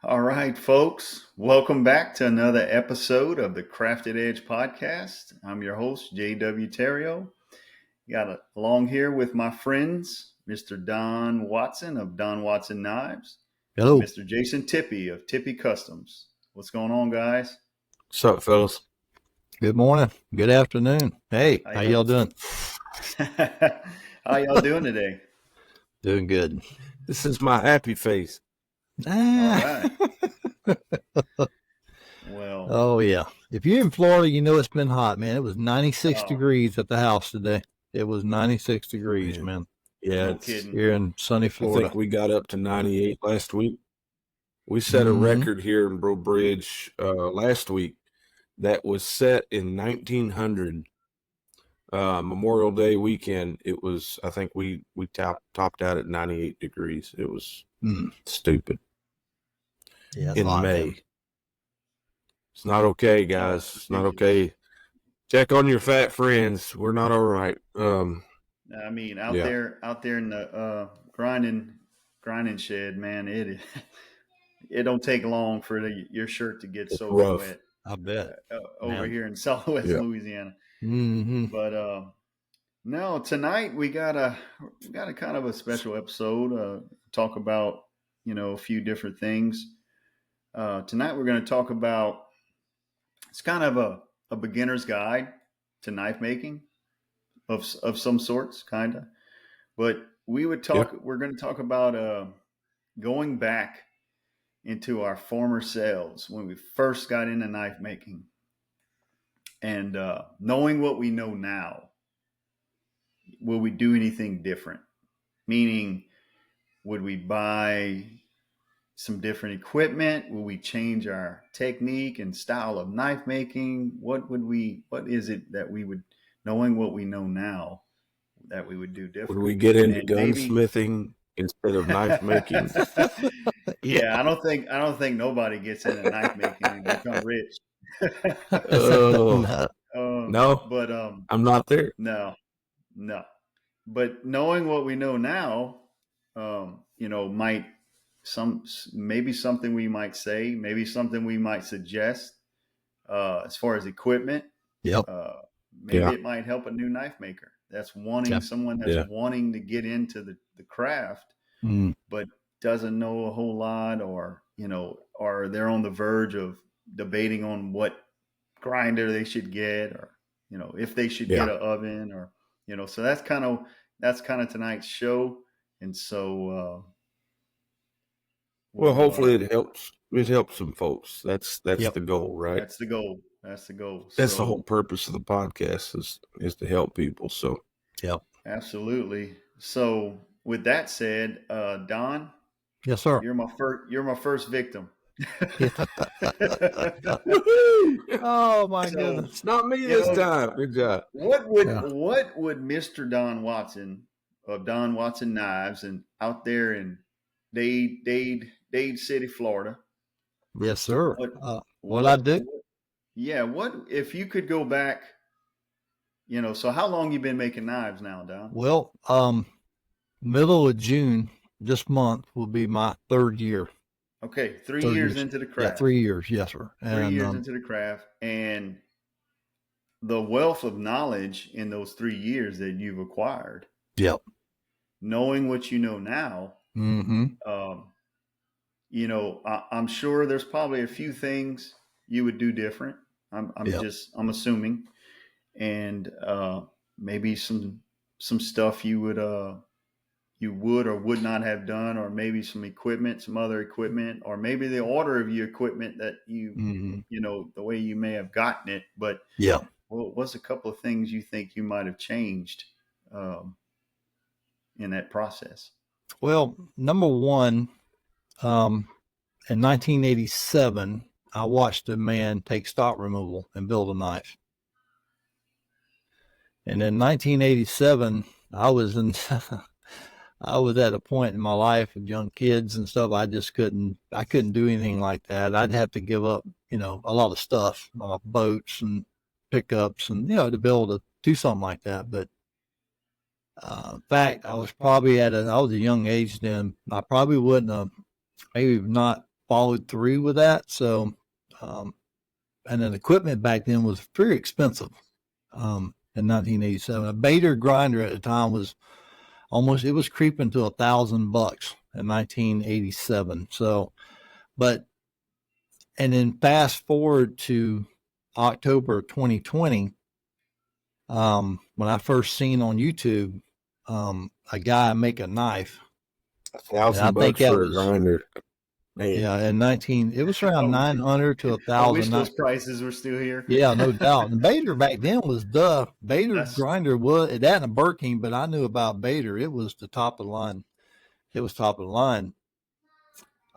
All right, folks, welcome back to another episode of the Crafted Edge podcast. I'm your host, J.W. Terrio. Along here with my friends, Mr. Don Watson of Don Watson Knives and Hello. Mr. Jason Tippy of Tippy Customs. What's going on, guys? What's up, fellas? Good morning. Good afternoon. Hey, How how y'all, y'all doing? How y'all doing today? Doing good. This is my happy face. All Ah. right. Well, Oh, yeah. If you're in Florida, you know it's been hot, man. It was 96 oh, degrees at the house today. It was 96 degrees, Man. man. Yeah, no kidding. Here in sunny I Florida. think we got up to 98 last week. We set a record here in Bro Bridge last week that was set in 1900. Memorial Day weekend. It was, I think we topped out at 98 degrees. It was stupid. Yeah, in hot, May. man. It's not okay, guys. It's not okay. Check on your fat friends. We're not all right. I mean, out Yeah. there in the grinding shed, man, it don't take long for your shirt to get It's so rough. wet I bet. over Man. here in Southwest Yeah. Louisiana. Mm-hmm. But no, tonight we got a kind of a special episode. Talk about a few different things. Tonight we're going to talk about it's kind of a beginner's guide to knife making of some sorts, kind of. But we would talk. We're going to talk about going back into our former selves when we first got into knife making, and knowing what we know now. Will we do anything different? Meaning, would we buy some different equipment? Will we change our technique and style of knife making? What is it that we would, knowing what we know now, that we would do different? Would we get into And maybe- gunsmithing instead of knife making? Yeah, I don't think nobody gets into knife making and become rich. Oh, no, But I'm not there. no. But knowing what we know now, might maybe something we might say, maybe something we might suggest as far as equipment. Yep. Maybe Yeah. it might help a new knife maker that's wanting Yep. someone that's wanting to get into the craft, but doesn't know a whole lot, or they're on the verge of debating on what grinder they should get, or if they should get an oven, or so that's kind of tonight's show. And so Well, hopefully it helps. It helps some folks. That's Yep. the goal, right? that's the goal. That's That's the whole purpose of the podcast is to help people. So Yep. Absolutely. So with that said, Don, Yes, sir. you're my first victim. Oh, my So, goodness. it's not me this time. Good job. What would Mr. Don Watson of Don Watson Knives and out there in Dade City, Florida? Yes, sir. What I do? Yeah. What if you could go back? So how long you been making knives now, Don? Well, middle of June this month will be my third year. Okay, 3 years into the craft. Yeah, 3 years, yes, sir. 3 years into the craft, and the wealth of knowledge in those 3 years that you've acquired. Yep. Knowing what you know now, I'm sure there's probably a few things you would do different. I'm assuming, and maybe some stuff you would or would not have done, or maybe some other equipment, or maybe the order of your equipment that you, the way you may have gotten it. But what's a couple of things you think you might have changed in that process? Well, number one, in 1987, I watched a man take stock removal and build a knife. And in 1987, I was at a point in my life with young kids and stuff. I couldn't do anything like that. I'd have to give up, a lot of stuff, boats and pickups and, to be able to do something like that. But in fact, I was a young age then. I probably wouldn't have maybe not followed through with that. So, and then equipment back then was very expensive. In 1987, a Bader grinder at the time was it was creeping to $1,000 in 1987. So, and then fast forward to October 2020, when I first seen on YouTube, a guy make a knife. $1,000 for a grinder. Man. Yeah, in it was around 900 to 1,000. I wish those prices were still here. Yeah, no doubt. And Bader back then was Bader grinder was that and a Birkin, but I knew about Bader. It was the top of the line. It was top of the line.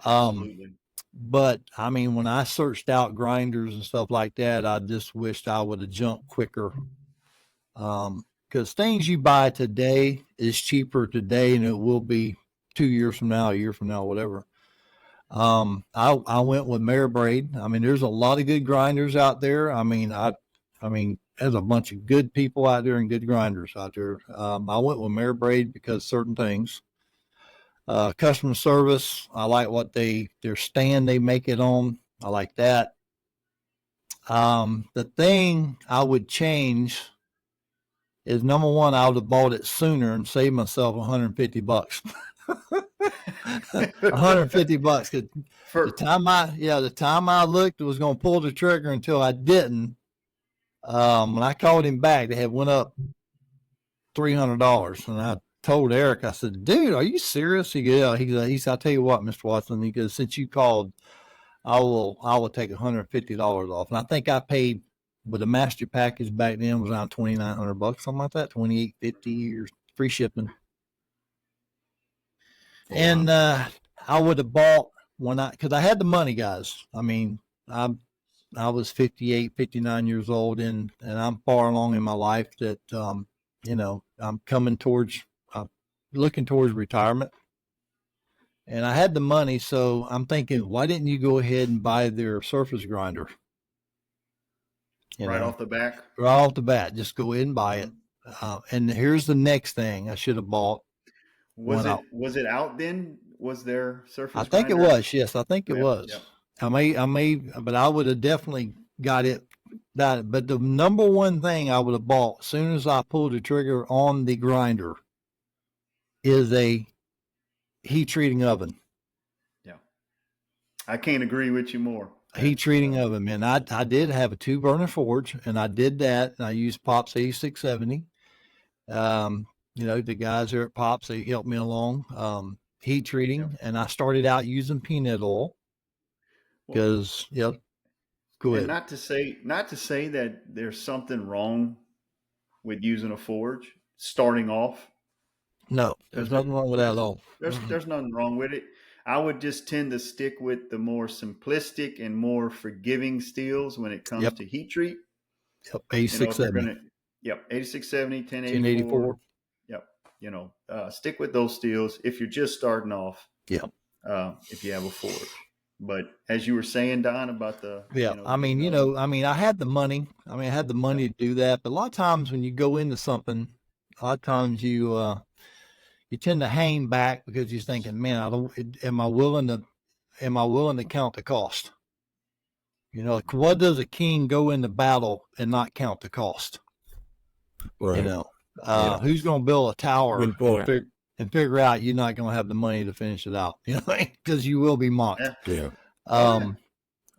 Absolutely. But I mean, when I searched out grinders and stuff like that, I just wished I would have jumped quicker. Because things you buy today is cheaper today than it will be 2 years from now, a year from now, whatever. I went with Mare Braid. I mean, there's a lot of good grinders out there. I mean, there's a bunch of good people out there and good grinders out there. I went with Mare Braid because certain things. Customer service, I like what their stand they make it on. I like that. The thing I would change is, number one, I would have bought it sooner and saved myself $150. $150. The time I looked, was going to pull the trigger until I didn't. When I called him back, they had went up $300, and I told Eric, I said, "Dude, are you serious?" He goes, "Yeah." He said, "I'll tell you what, Mr. Watson." He goes, "Since you called, I will take $150 off." And I think I paid with the master package back then was around $2,900, something like that, $2,850 or free shipping. Wow. And I would have bought because I had the money, guys. I mean, I was 58, 59 years old, and I'm far along in my life that, I'm coming towards, looking towards retirement. And I had the money, so I'm thinking, why didn't you go ahead and buy their surface grinder? Right off the bat? Right off the bat, just go ahead and buy it. And here's the next thing I should have bought. Was it out then? Was there surface grinder? I think it was, yes. I think it was. Yep. I may, but I would have definitely got it. But the number one thing I would have bought as soon as I pulled the trigger on the grinder is a heat treating oven. Yeah. I can't agree with you more. Heat treating oven, man. I did have a 2-burner forge, and I did that, and I used Pop's 8670. The guys there at Pops, they helped me along. Heat treating, yep. And I started out using peanut oil because, go ahead. Not to say that there's something wrong with using a forge starting off. No, there's nothing wrong with that at all. There's nothing wrong with it. I would just tend to stick with the more simplistic and more forgiving steels when it comes to heat treat. Yep, 8670. 8670, 1084. Yep. Stick with those steels if you're just starting off. Yeah. If you have a forge. But as you were saying, Don, about the I had the money. I had the money to do that. But a lot of times when you go into something, a lot of times you tend to hang back because you're thinking, man, am I willing to count the cost? What does a king go into battle and not count the cost? Right. Who's going to build a tower and figure out you're not going to have the money to finish it out? Because you will be mocked. Yeah.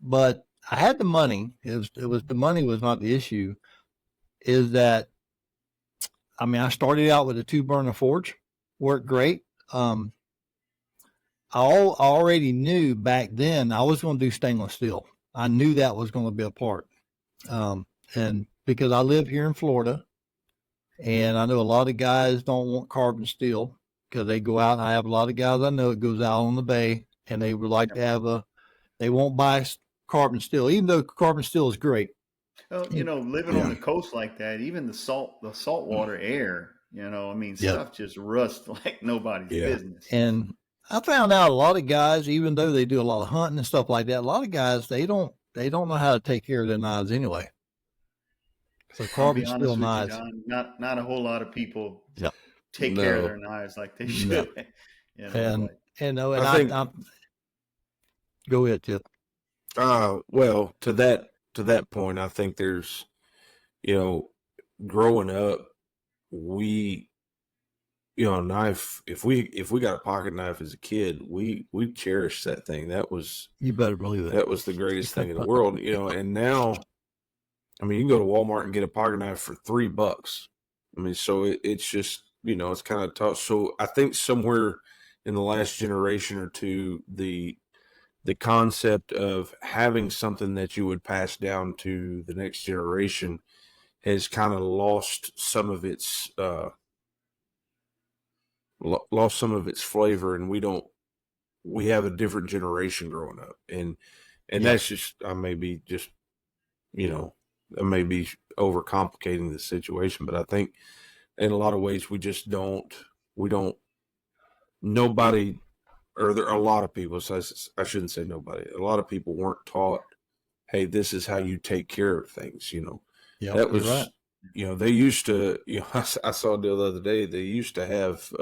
But I had the money. It was the money was not the issue. Is that, I started out with a 2-burner forge, worked great. I already knew back then I was going to do stainless steel. I knew that was going to be a part. And because I live here in Florida, and I know a lot of guys don't want carbon steel because they go out, and I have a lot of guys I know that goes out on the bay, and they would like to have they won't buy carbon steel, even though carbon steel is great. Well, living on the coast like that, even the saltwater air, stuff just rusts like nobody's business. And I found out a lot of guys, even though they do a lot of hunting and stuff like that, a lot of guys, they don't know how to take care of their knives anyway. So carbon steel knives. Not a whole lot of people take care of their knives like they should. No. Go ahead, Tip. Well, to that point, I think there's, growing up, we, knife. If we got a pocket knife as a kid, we cherished that thing. That was You better believe it. the greatest thing in the world. And now, I mean, you can go to Walmart and get a pocket knife for $3. I mean, so it's just, it's kind of tough. So I think somewhere in the last generation or two, the concept of having something that you would pass down to the next generation has kind of lost some of its flavor, and we have a different generation growing up, and that's just, I may be just, I may be overcomplicating the situation, but I think in a lot of ways we don't nobody, or there are a lot of people, so I shouldn't say nobody, a lot of people weren't taught, hey, this is how you take care of things. That was right. They used to, I saw the other day, they used to have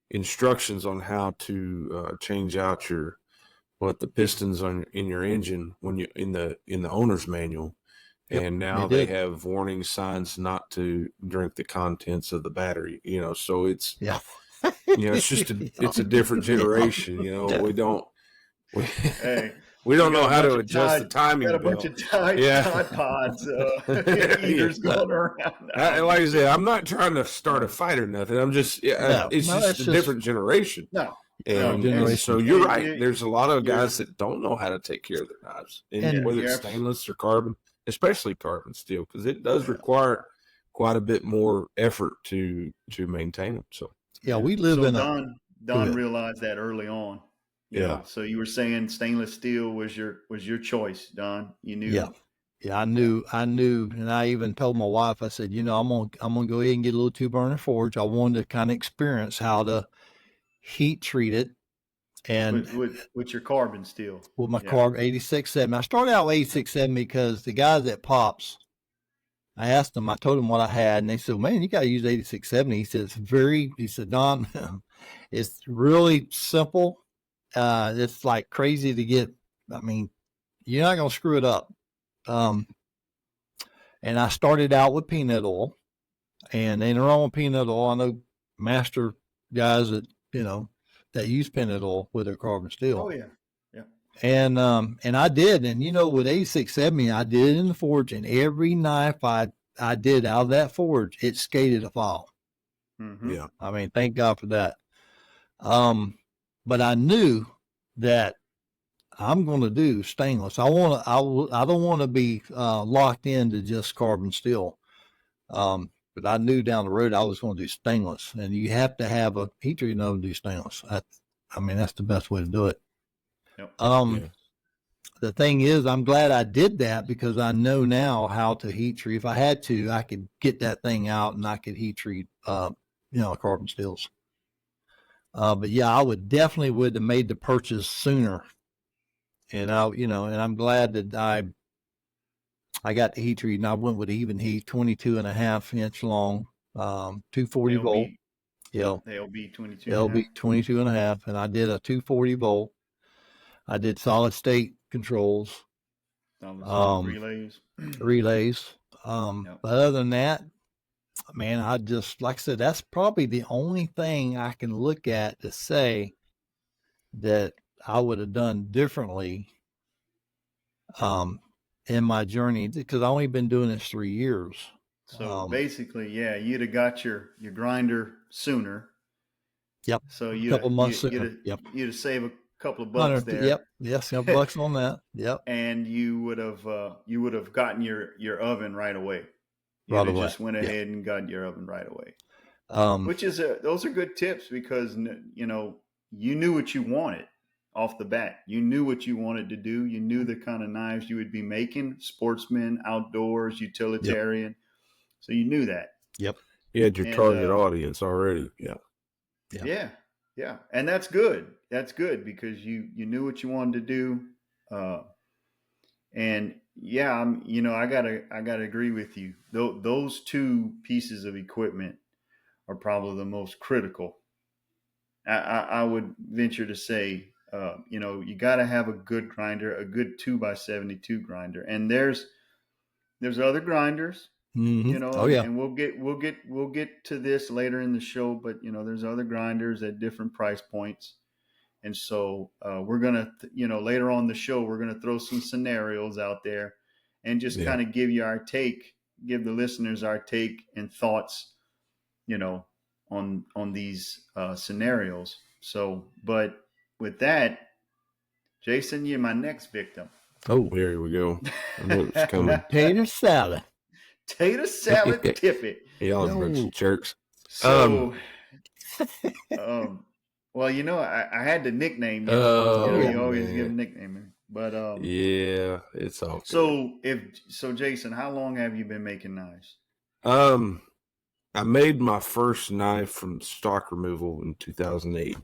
instructions on how to change out the pistons in your engine when you in the owner's manual. Yep, and now they have warning signs not to drink the contents of the battery. So it's it's just it's a different generation. We don't Hey, we don't know how to adjust the got timing a bunch belt. of Tide Pods eaters going around. Like I said, I'm not trying to start a fight or nothing. I'm just it's just a different generation. No. And so you're right. There's a lot of guys that don't know how to take care of their knives, and whether it's stainless or carbon, especially carbon steel, because it does require quite a bit more effort to maintain them. So we live in Don realized that early on. You know, so you were saying stainless steel was your choice, Don. You knew. Yeah, I knew, and I even told my wife. I said, I'm gonna go ahead and get a little 2-burner forge. I wanted to kind of experience how to heat treat it, and with your carbon steel. With my carbon 8670. I started out with 8670 because the guys at Pops, I asked them, I told them what I had, and they said, man, you got to use 8670. He said, Don, it's really simple. It's like crazy to get. I mean, you're not going to screw it up. And I started out with peanut oil, and ain't wrong with peanut oil. I know master guys that, that use peanut oil with their carbon steel. Oh, yeah. Yeah. And I did. And, with 8670, I did it in the forge, and every knife I did out of that forge, it skated a file. Mm-hmm. Yeah. I mean, thank God for that. But I knew that I'm going to do stainless. I don't want to be locked into just carbon steel. But I knew down the road I was going to do stainless, and you have to have a heat treating oven to do stainless. That's the best way to do it. Yep. The thing is, I'm glad I did that because I know now how to heat treat. If I had to, I could get that thing out and I could heat treat, carbon steels. But yeah, I would have made the purchase sooner. And and I'm glad that I got the heat treat, and I went with even heat, 22.5-inch long, 240 volt. LB 22. LB 22.5, and I did a 240 volt. I did solid state controls, relays. But other than that, man, I just, like I said, that's probably the only thing I can look at to say that I would have done differently in my journey, because I've only been doing this 3 years. So basically, you'd have got your grinder sooner. Yep. So a couple months sooner. You'd have saved a couple of bucks there. Yep. Yes, a couple bucks on that. Yep. And you would have gotten your oven right away. Just went ahead and got your oven right away. Which is those are good tips, because you knew what you wanted off the bat. You knew what you wanted to do. You knew the kind of knives you would be making: sportsman, outdoors, utilitarian. Yep. So you knew that. Yep. You had your target audience already. Yeah. Yeah. And that's good. That's good, because you knew what you wanted to do. And I gotta agree with you. Those two pieces of equipment are probably the most critical. I would venture to say you got to have a good grinder, a good 2x72 grinder. And there's other grinders, Oh yeah. and we'll get to this later in the show. But there's other grinders at different price points. And so we're gonna, later on the show, we're gonna throw some scenarios out there, and just kind of give the listeners our take and thoughts, on these scenarios. So, but with that, Jason, you're my next victim. Oh, here we go. I knew it was coming. Tater salad. Tater salad Tippy. Y'all are a bunch of jerks. So, well, I had to nickname you. You always give a nickname, but yeah, it's all good. So Jason, how long have you been making knives? I made my first knife from stock removal in 2008.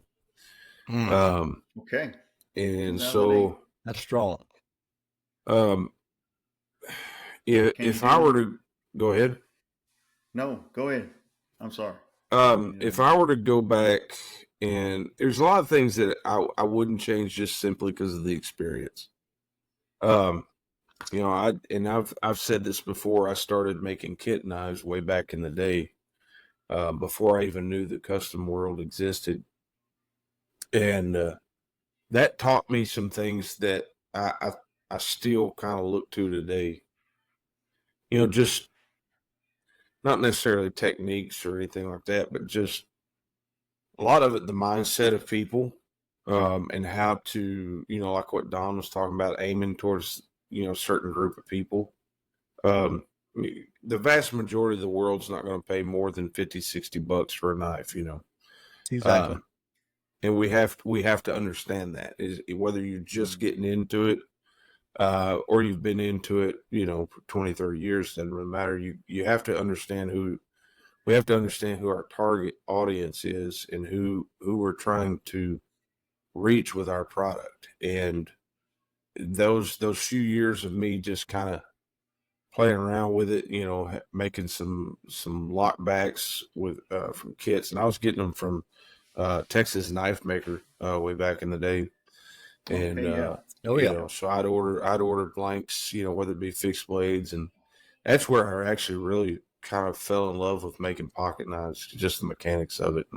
Okay. And so that's strong. If I were to go ahead. No, go ahead. I'm sorry. If I were to go back, and there's a lot of things that I wouldn't change just simply because of the experience. I've said this before. I started making kit knives way back in the day, before I even knew the custom world existed, and that taught me some things that I still kind of look to today. Just not necessarily techniques or anything like that, but just a lot of it, the mindset of people, and how to, like what Don was talking about, aiming towards, a certain group of people. The vast majority of the world's not going to pay more than $50-$60 for a knife, Exactly. And we have to understand that is whether you're just getting into it, or you've been into it, for 20, 30 years, doesn't really matter. You have to understand we have to understand who our target audience is and who we're trying to reach with our product. And those few years of me just kind of playing around with it, making some lockbacks with, from kits, and I was getting them from, Texas Knife Maker, way back in the day. And, so I'd order blanks, whether it be fixed blades, and that's where I actually really kind of fell in love with making pocket knives, just the mechanics of it.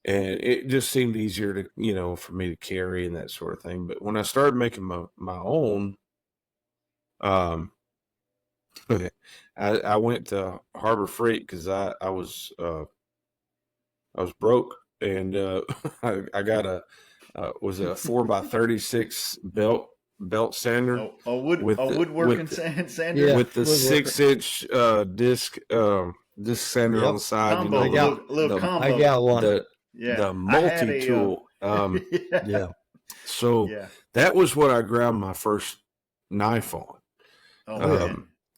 And it just seemed easier to, for me to carry and that sort of thing. But when I started making my own, I went to Harbor Freight because I was broke, and I got a 4x36 belt sander. A woodworking sander, with the 6-inch disc sander on the side. Combo, little combo. I got one. The multi-tool. So that was what I ground my first knife on.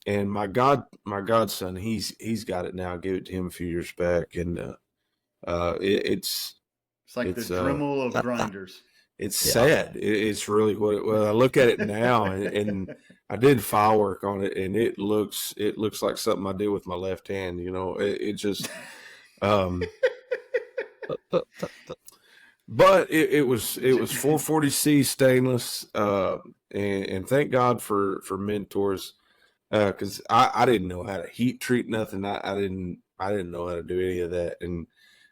And my godson, he's got it now. I gave it to him a few years back, and it's like the Dremel of grinders. It's sad. It's really I look at it now, and I did file work on it, and it looks like something I did with my left hand. It just, but it was 440C stainless, and thank God for mentors, because I didn't know how to heat treat nothing. I didn't know how to do any of that, and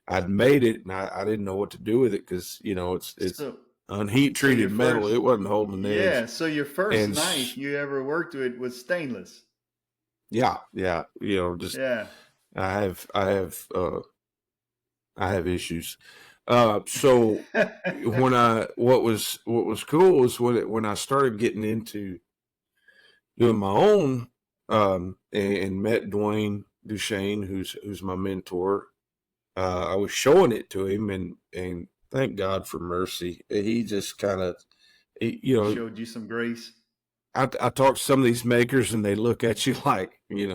I'd made it, and I didn't know what to do with it because it's unheat treated metal. It wasn't holding an edge. Yeah. So your first knife you ever worked with was stainless. Yeah. I have issues. So what was cool was when I started getting into doing my own, and met Dwayne Duchesne, who's my mentor. I was showing it to him, and thank God for mercy. He just kind of, showed you some grace. I talk to some of these makers, and they look at you like, he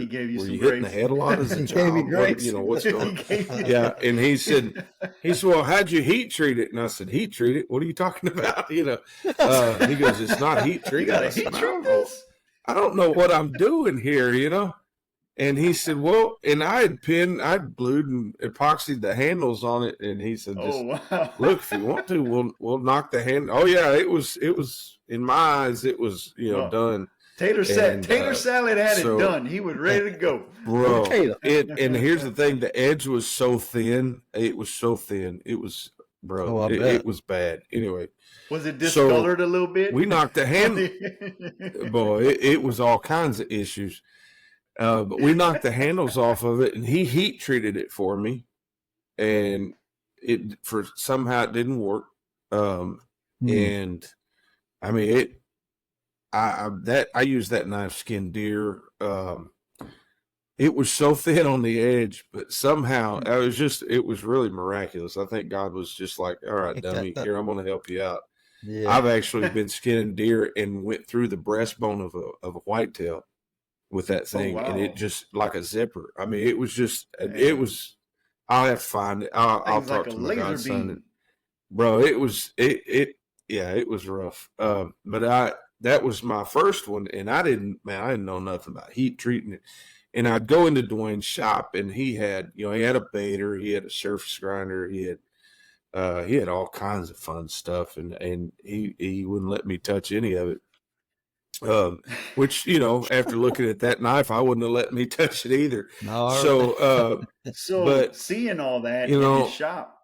gave you were some you grace. Hitting the head a lot as a He child? gave you grace. What's going on? Yeah, and he said, well, how'd you heat treat it? And I said, heat treat it? What are you talking about? He goes, it's not heat treated. You gotta heat treat this? I don't know what I'm doing here, And he said, well, and I'd glued and epoxied the handles on it. And he said, Oh just wow! look, if you want to, we'll knock the hand. Oh yeah, it was in my eyes, it was, Well, done. Tater And Salad had it so, done. He was ready to go. bro, Potato. and here's the thing: the edge was so thin. It was so thin. It was, Oh, bro, I it, bet. it was bad. Anyway, Was it so discolored a little bit? we knocked the hand. Boy, it was all kinds of issues. But we knocked the handles off of it, and he heat treated it for me, and somehow it didn't work. And I mean I used that knife skinned deer. It was so thin on the edge, but somehow it was really miraculous. I think God was just like, all right, dummy, here, I'm going to help you out. Yeah. I've actually been skinning deer and went through the breastbone of a whitetail with that thing, and it just like a zipper. I mean, it was just, it was. I'll have to find it. I'll talk like to a my laser godson, beam. bro. It was yeah, it was rough. But that was my first one, and I didn't know nothing about heat treating it. And I'd go into Dwayne's shop, and he had a baiter, he had a surface grinder, he had all kinds of fun stuff, and he wouldn't let me touch any of it. Which after looking at that knife, I wouldn't have let me touch it either. No, So, So but seeing all that in his shop,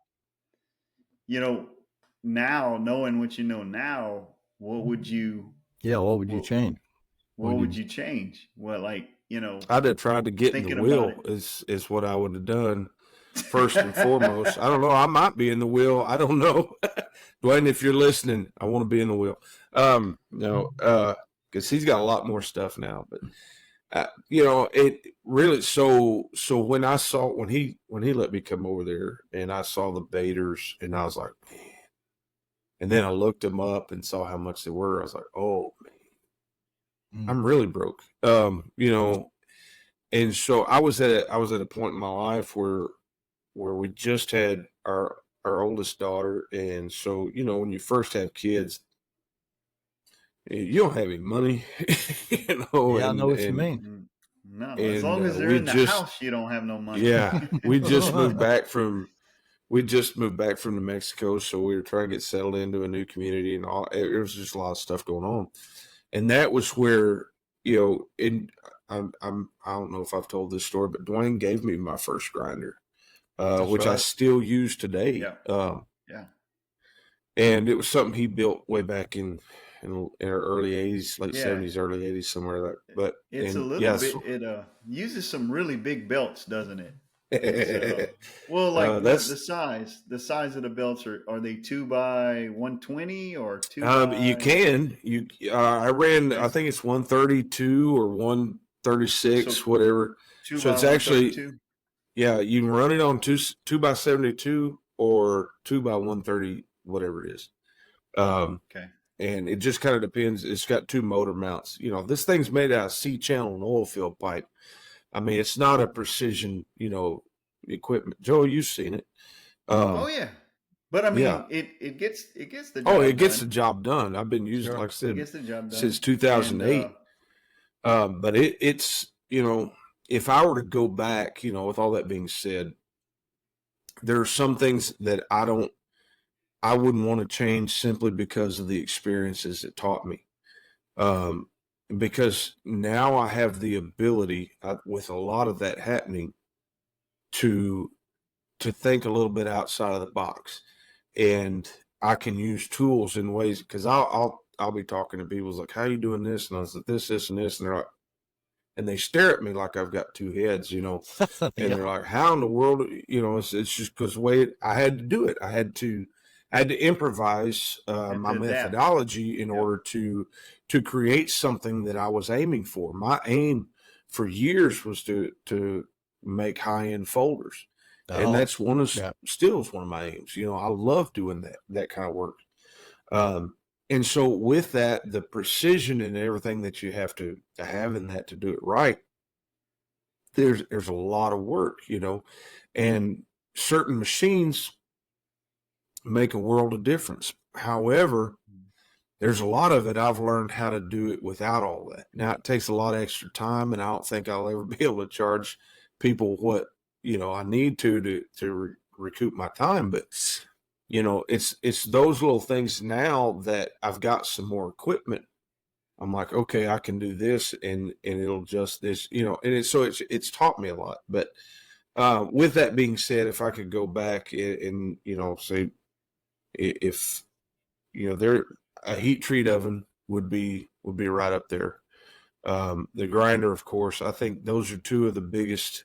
now knowing what you know now, what would you? Yeah, what would you change? What would you change? Well, I'd have tried to get in the wheel. Is what I would have done first and foremost. I don't know. I might be in the wheel. I don't know. Dwayne, if you're listening, I want to be in the wheel. Because he's got a lot more stuff now. But it really. So when I saw when he let me come over there and I saw the baiters and I was like, man. And then I looked them up and saw how much they were. I was like, oh man, I'm really broke. And so I was at a point in my life where we just had our oldest daughter, and so when you first have kids, you don't have any money, Yeah, I know what you mean. No, as long as they're in the house, you don't have no money. Yeah, we just moved back from New Mexico, so we were trying to get settled into a new community, and all. It was just a lot of stuff going on, and that was where I don't know if I've told this story, but Dwayne gave me my first grinder, which right. I still use today. Yeah. And it was something he built way back in our early 80s, late 70s, early 80s, somewhere like that. But it's a little bit. It uses some really big belts, doesn't it? Well, like the size of the belts are they 2x120 or 2 you can I ran I think it's 132 or 136 whatever. So it's actually you can run it on 2x72 or 2x130 whatever it is. Okay. And it just kind of depends. It's got two motor mounts. This thing's made out of C-channel and oil field pipe. I mean, it's not a precision, equipment. Joe, you've seen it. Oh yeah, but I mean, it gets the job done. It gets the job done. I've been using, like I said, gets the job done since 2008. But it's if I were to go back, with all that being said, there are some things that I wouldn't want to change simply because of the experiences it taught me. Because now I have the ability, with a lot of that happening, to think a little bit outside of the box, and I can use tools in ways, because I'll be talking to people like, how are you doing this? And I said, this, and this, and they're like, and they stare at me like I've got two heads, and they're like, how in the world, it's just because the way I had to do it. I had to improvise my methodology in order to create something that I was aiming for. My aim for years was to make high-end folders. And that's still is one of my aims. I love doing that kind of work. And so with that, the precision and everything that you have to have in that to do it right, there's a lot of work, and certain machines make a world of difference. However, there's a lot of it I've learned how to do it without all that. Now it takes a lot of extra time, and I don't think I'll ever be able to charge people what I need to recoup my time. But it's those little things now that I've got some more equipment. I'm like, okay, I can do this, and it'll just this, and it's taught me a lot. But with that being said, if I could go back and say if there a heat treat oven would be right up there. The grinder, of course, I think those are two of the biggest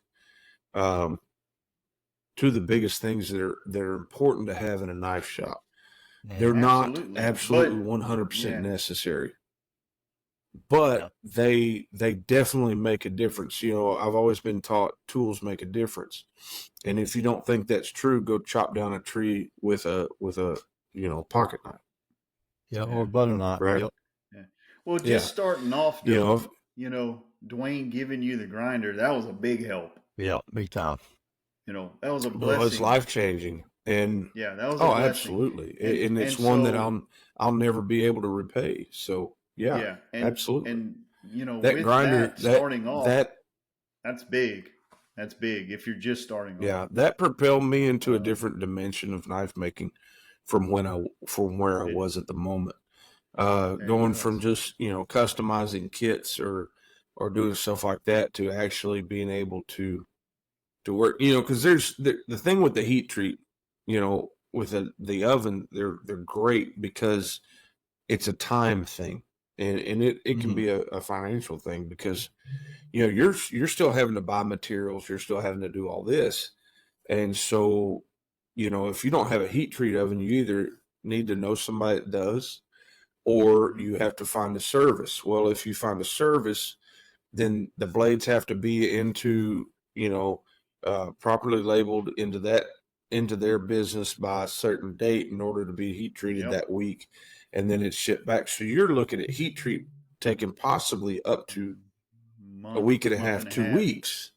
things that are important to have in a knife shop. Yeah. They're not Absolutely. absolutely But 100% yeah, necessary, but they definitely make a difference. I've always been taught tools make a difference, and if you don't think that's true, go chop down a tree with a pocket knife. Yeah, yeah, or butter knife. Right. Yep. yeah. Well, Yeah. just starting off You know, though, if- Dwayne giving you the grinder, that was a big help. Yeah, big time. That was a well, it's blessing. life changing, and Yeah, that was a blessing. absolutely, And and it's and one that so I'll never be able to repay. So yeah, yeah, absolutely. and That with grinder, that starting off, that that's big. That's big if you're just starting off. yeah, that propelled me into a different dimension of knife making from where I It, was at the moment. it Going does. from just customizing kits or doing stuff like that to actually being able to work. Because there's the thing with the heat treat. With the oven, they're great because it's a time thing, and it can be a financial thing because you're still having to buy materials, you're still having to do all this, and so if you don't have a heat treat oven, you either need to know somebody that does, or you have to find a service. Well, if you find a service, then the blades have to be properly labeled into their business by a certain date in order to be heat treated that week, and then it's shipped back. So you're looking at heat treat taking possibly up to a week and a half, 2 weeks.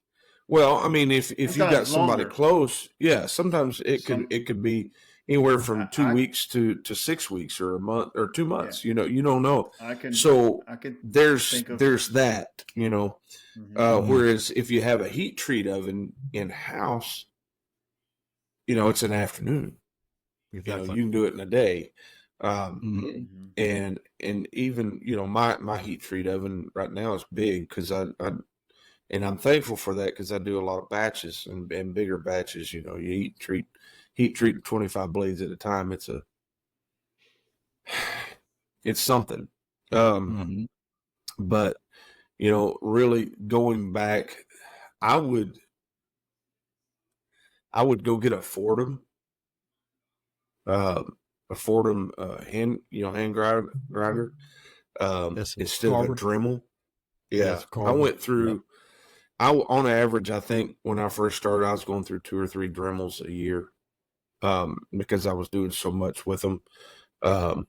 Well, I mean, if you got Sometimes somebody longer. close, yeah, sometimes it could be anywhere from 2 weeks to 6 weeks or a month or 2 months. Yeah, You don't know. I So could there's think of. that. Mhm. Whereas if you have a heat treat oven in house, it's an afternoon. Exactly. You can do it in a day. Mhm. Mhm. And even my heat treat oven right now is big because and I'm thankful for that because I do a lot of batches and bigger batches. You heat treat 25 blades at a time. It's something. Mhm. But really going back, I would go get a Fordham hand grinder That's a instead of a carver. Dremel. Yeah, Yeah, it's a I carver. went through. On average, I think when I first started, I was going through 2 or 3 Dremels a year, because I was doing so much with them. Now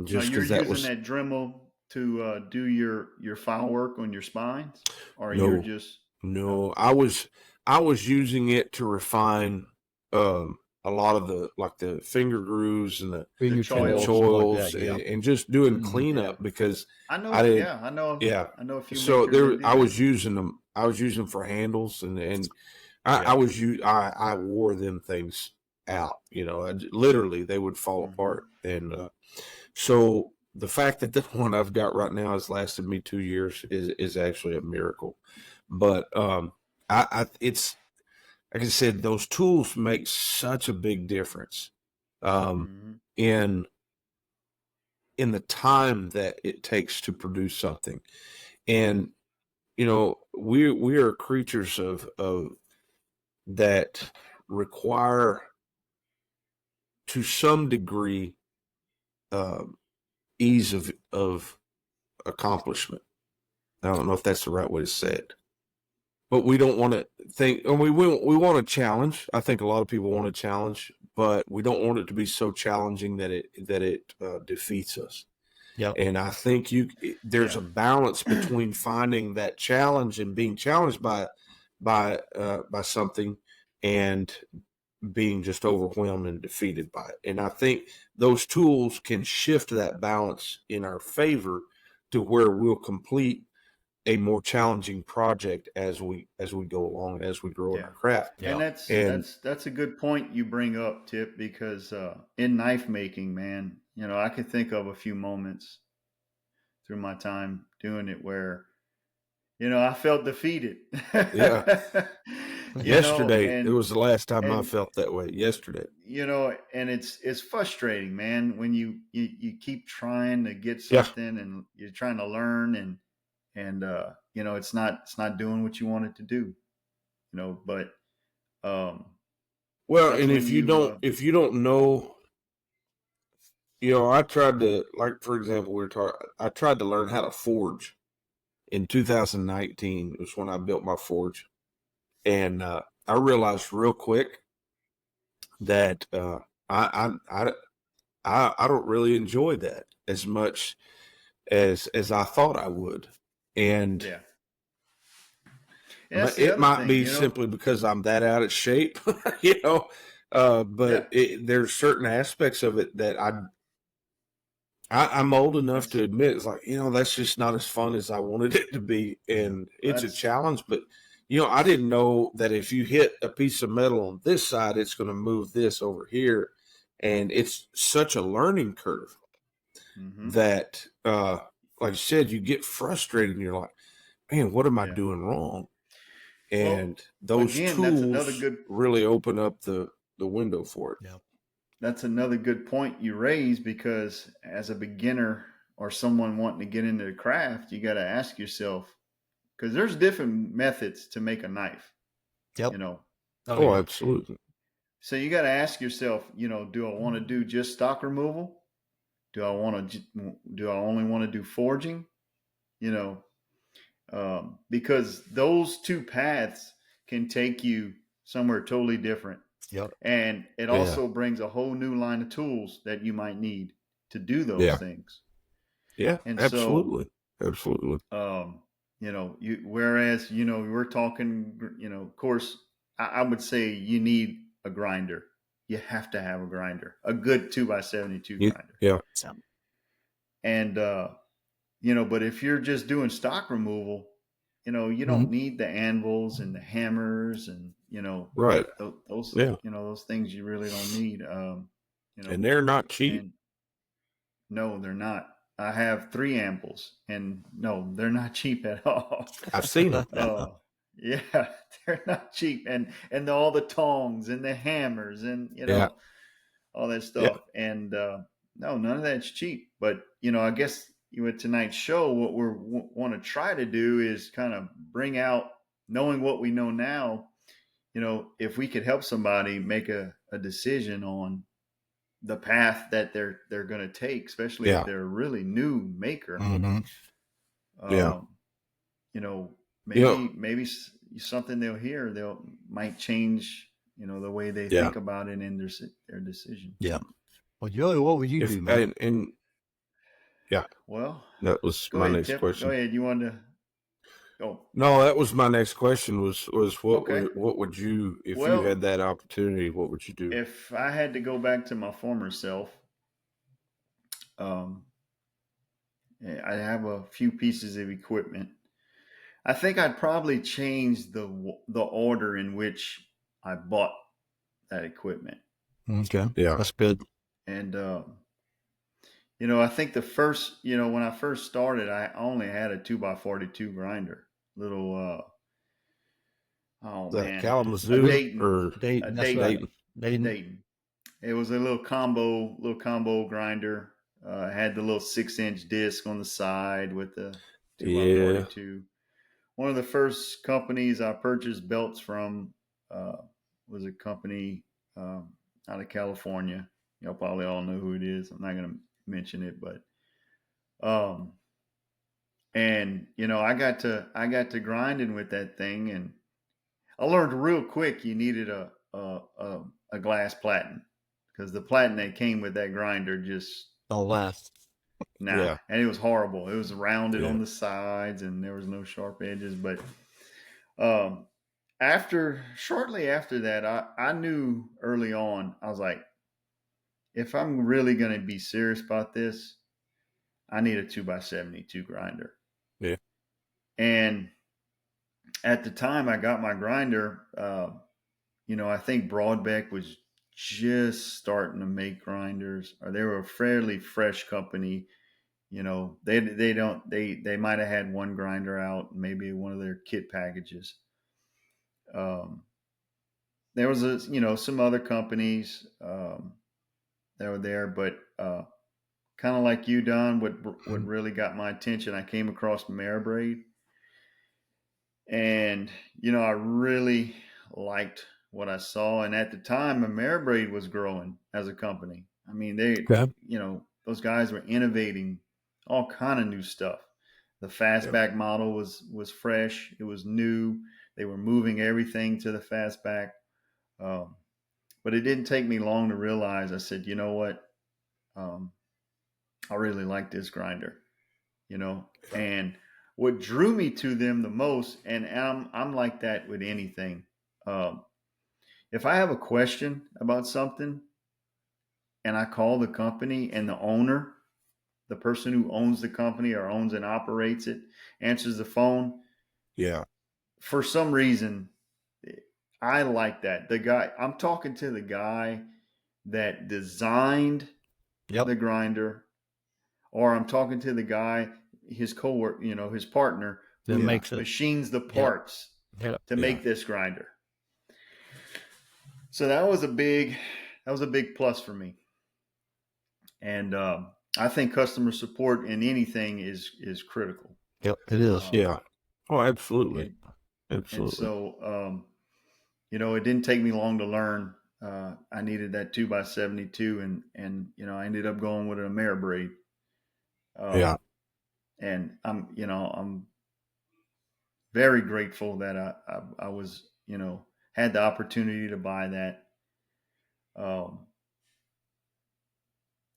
Just you're because that using was that Dremel to do your file work on your spines, or you're no, just no. no. I was using it to refine a lot of the finger grooves and the The Finger choils, choils. stuff like that. choils Yeah. and just doing Mhm. Yeah, cleanup because I know. I did. Yeah, Yeah. I know a few So makers that I do that. was using them. I was using them for handles and I Yeah. I wore them things out. Literally they would fall Mhm. apart. And so the fact that the one I've got right now has lasted me 2 years is actually a miracle. But it's like I said, those tools make such a big difference Mhm. in the time that it takes to produce something. And we are creatures of that require to some degree uh, ease of accomplishment. I don't know if that's the right way to say it, but we don't want to think, and we want a challenge. I think a lot of people want a challenge, but we don't want it to be so challenging that it defeats us. Yep. And I think there's Yeah. a balance between finding that challenge and being challenged by something, and being just overwhelmed and defeated by it. And I think those tools can shift that balance in our favor to where we'll complete a more challenging project as we go along, as we grow in Yeah. our craft. And Yeah. that's a good point you bring up, Tip, because in knife making, man, I could think of a few moments through my time doing it where I felt defeated. Yeah. Yesterday, it And was the last time I and felt that way. Yesterday. and it's frustrating, man, when you keep trying to get Yeah. something and you're trying to learn and it's not doing what you want it to do, but um Well, that's and when you if you don't know, I tried to, like, for example, I tried to learn how to forge in 2019. It was when I built my forge, and I realized real quick that I, I I don't really enjoy that as much as I thought I would, and yeah. And that's the it other might thing, be simply because I'm that out of shape, you know. yeah. But there's certain aspects of it that I'm old enough That's to admit it's like, that's just not as fun as I wanted it to be, and it's a that's challenge. But I didn't know that if you hit a piece of metal on this side, it's going to move this over here, and it's such a learning curve hmm that, like I said, you get frustrated and you're like, man, what am I yeah. doing wrong? Well, And those again, tools really open up the window for it. Yeah. that's another good point you raise, because as a beginner or someone wanting to get into the craft, you got to ask yourself, because there's different methods to make a knife, Yep. you know. Oh Oh, yeah. absolutely. So you got to ask yourself, do I want to do just stock removal? Do I only want to do forging? You know, because those two paths can take you somewhere totally different. Yep. And it Yeah. also brings a whole new line of tools that you might need to do those Yeah. things. Yeah, And so, absolutely. Absolutely. whereas, we're talking, of course, I would say you need a grinder. You have to have a grinder, a good 2x72 grinder. Yeah. So, And, but if you're just doing stock removal, you don't mhm. need the anvils and the hammers and, Right. those, Yeah. those things you really don't need. And they're not cheap. And no, they're not. I have three amples, and no, they're not cheap at all. I've seen them. Yeah, they're not cheap, and all the tongs and the hammers and Yeah. all that Yeah. stuff. And no, none of that's cheap. But I guess with tonight's show, what we want to try to do is kind of bring out, knowing what we know now. If we could help somebody make a decision on the path that they're going to take, especially if Yeah. they're a really new maker. Mm-hmm. Yeah. Um, You know, maybe something they'll hear might change the way they yeah. think about it in their decision. Yeah. Well, Joey, what would you If do, man? and yeah, Well, that was go my ahead, next Tip. Go question. ahead. You want to go? No, that was my next question was Okay. what would you, if you Well, had that opportunity, what would you do? if I had to go back to my former self, um, I have a few pieces of equipment. I think I'd probably change the order in which I bought that equipment. Okay. Yeah. That's good. And I think the first, when I first started, I only had a 2x42 grinder, little oh The man, a Kalamazoo Dayton, or a Dayton. That's right. Dayton, Dayton? Dayton. Dayton. It was a little combo grinder. Had the little 6-inch disc on the side with the Yeah. 2x42. One of the first companies I purchased belts from was a company out of California. Y'all probably all know who it is. I'm not going to mention it, but and I got to grinding with that thing, and I learned real quick you needed a glass platen, because the platen that came with that grinder just Don't last. nah, Yeah. and it was horrible. It was rounded Yeah. on the sides, and there was no sharp edges. But um, shortly after that, I knew early on, I was like, if I'm really going to be serious about this, I need a 2x72 grinder. Yeah. And at the time I got my grinder, I think Broadbeck was just starting to make grinders, or they were a fairly fresh company. They might have had one grinder out, maybe one of their kit packages. There was some other companies that were there, but kind of like you, Don, what really got my attention, I came across Marabraid, and I really liked what I saw. And at the time, Marabraid was growing as a company. I mean, Okay. those guys were innovating all kind of new stuff. The fastback model was fresh. It was new. They were moving everything to the fastback. But it didn't take me long to realize. I said, you know what? I really like this grinder. And what drew me to them the most, and I'm like that with anything. If I have a question about something and I call the company, and the owner, the person who owns the company or owns and operates it, answers the phone, Yeah. for some reason, I like that. I'm talking to the guy that designed the grinder, or I'm talking to the guy, his coworker, his partner, That who makes it. machines the parts to make this grinder. So that was a big plus for me. And I think customer support in anything is critical. Yep, it is. Yeah. Oh, absolutely. Absolutely. And so, it didn't take me long to learn. I needed that 2x72, and I ended up going with an Ameribraid. Yeah. And I'm very grateful that I was, had the opportunity to buy that.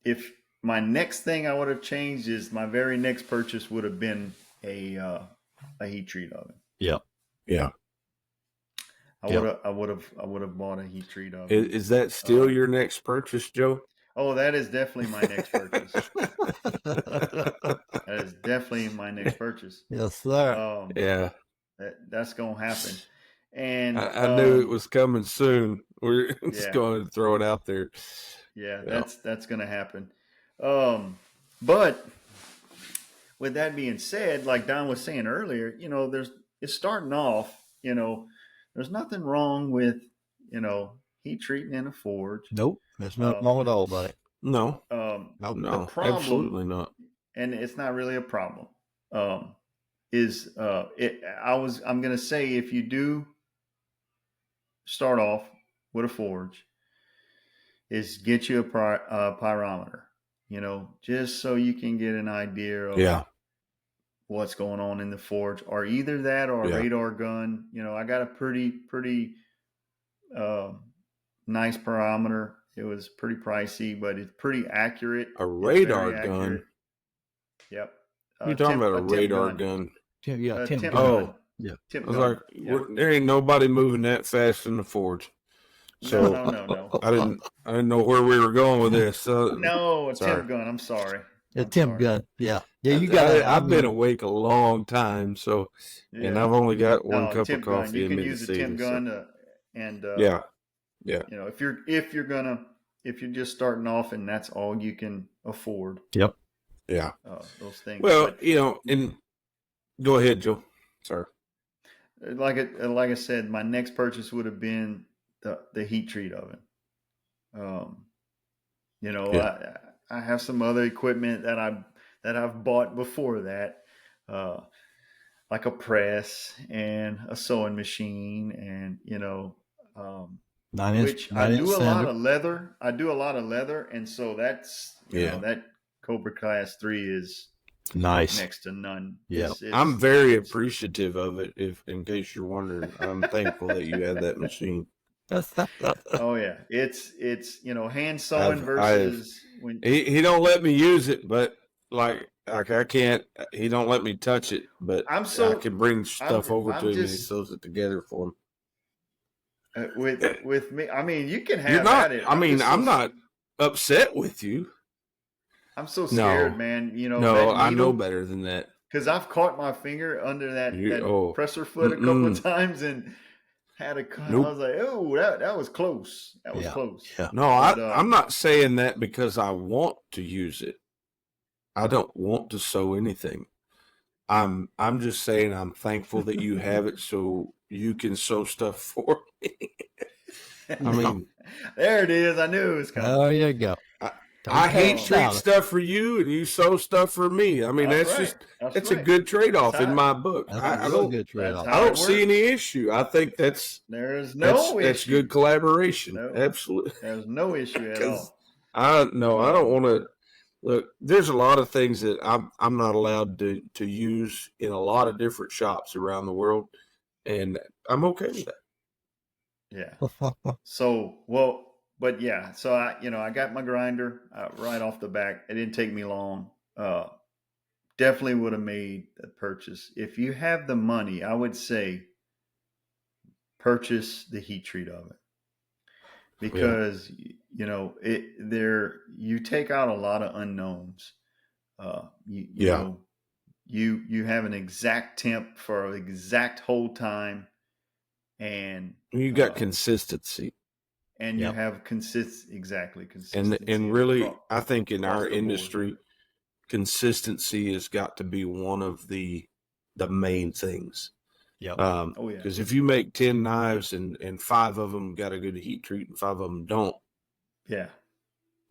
If my next thing I would have changed is my very next purchase would have been a heat treat oven. Yeah. Yeah. I would have bought a heat treat oven. Is that still your next purchase, Joe? Oh, that is definitely my next purchase. That is definitely my next purchase. Yes, sir. Yeah. That's gonna happen. And I knew it was coming soon. We're just going to throw it out there. Yeah, that's gonna happen. But with that being said, like Don was saying earlier, it's starting off. There's nothing wrong with heat treating in a forge. Nope, there's nothing wrong at all about it. No, no, no, problem, absolutely not. And it's not really a problem. I'm gonna say, if you do start off with a forge, is get you a pyrometer, just so you can get an idea of what's going on in the forge, or either that or a radar gun. I got a pretty nice pyrometer. It was pretty pricey, but it's pretty accurate. A radar gun? Yep. You're talking about a radar gun. Yeah, Timp Timp gun. gun. Yeah. Timp I was gun. like, there ain't nobody moving that fast in the forge. So No. I didn't know where we were going with this. So, no, a Timp gun. I'm sorry. A Timp gun. Yeah. Yeah, you got it. I've been awake a long time, so and I've only got one cup of coffee. You can use a Timp gun, and yeah. If you're just starting off and that's all you can afford. Yep. Yeah. Those things. Well, and go ahead, Joe. Sorry. Like I said, my next purchase would have been the heat treat oven. I have some other equipment that I've bought before that, like a press and a sewing machine, and which I do a lot of leather. And so that's that Cobra Class 3 is nice, next to none. Yeah, I'm very appreciative of it. If in case you're wondering, I'm thankful that you have that machine. Oh yeah, it's hand sewing versus when he don't let me use it, but like I can't. He don't let me touch it, but I can bring stuff over to him and he sews it together for him. with me. I mean, you can You're have not. at it. I mean, I'm not upset with you. I'm so scared, No, man. no, That I know needle, better than that. because I've caught my finger under that Oh, presser foot a couple of mm-mm. times and had a cut. I Nope. was like, oh, that was close. That was Yeah. close. Yeah. No, But I'm not saying that because I want to use it. I don't want to sew anything. I'm just saying I'm thankful that you have it so you can sew stuff for me. I mean, there it is. I knew it was coming. There you go. I heat it treat out. stuff for you and you sew stuff for me. I mean, That's that's right. it's a good trade-off in my book. That's I a real don't good trade-off. I don't see any issue. I think that's There's no issue. good collaboration. No. Absolutely. There's no issue at all. I don't want to look. There's a lot of things that I'm not allowed to use in a lot of different shops around the world, and I'm okay with that. Yeah. So but yeah. So I got my grinder right off the back. It didn't take me long. Definitely would have made the purchase. If you have the money, I would say purchase the heat treat of it, because you take out a lot of unknowns. You have an exact temp for an exact hold time, and You got consistency, and you have consistency. and really, I think in our industry, consistency has got to be one of the main things. Yeah. Because if you make 10 knives and 5 of them got a good heat treat and 5 of them don't. Yeah.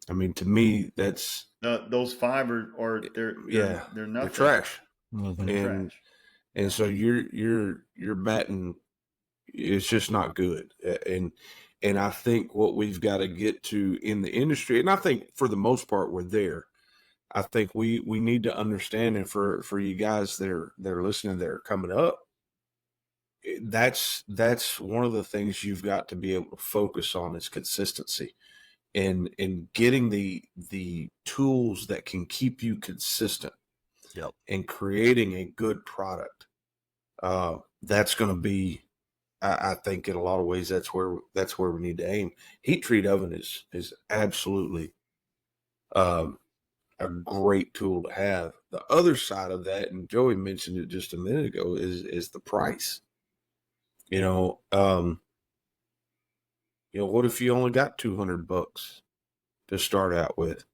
I mean, to me, that's those 5 are they're nothing. They're trash. Mm-hmm. And so you're batting. It's just not good. And I think what we've got to get to in the industry, and I think for the most part we're there. I think we need to understand, and for you guys that are listening, that are coming up, that's one of the things you've got to be able to focus on is consistency, and getting the tools that can keep you consistent. Yep. And creating a good product. That's going to be, I think, in a lot of ways, that's where we need to aim. Heat treat oven is absolutely a great tool to have. The other side of that, and Joey mentioned it just a minute ago, is the price. What if you only got $200 to start out with?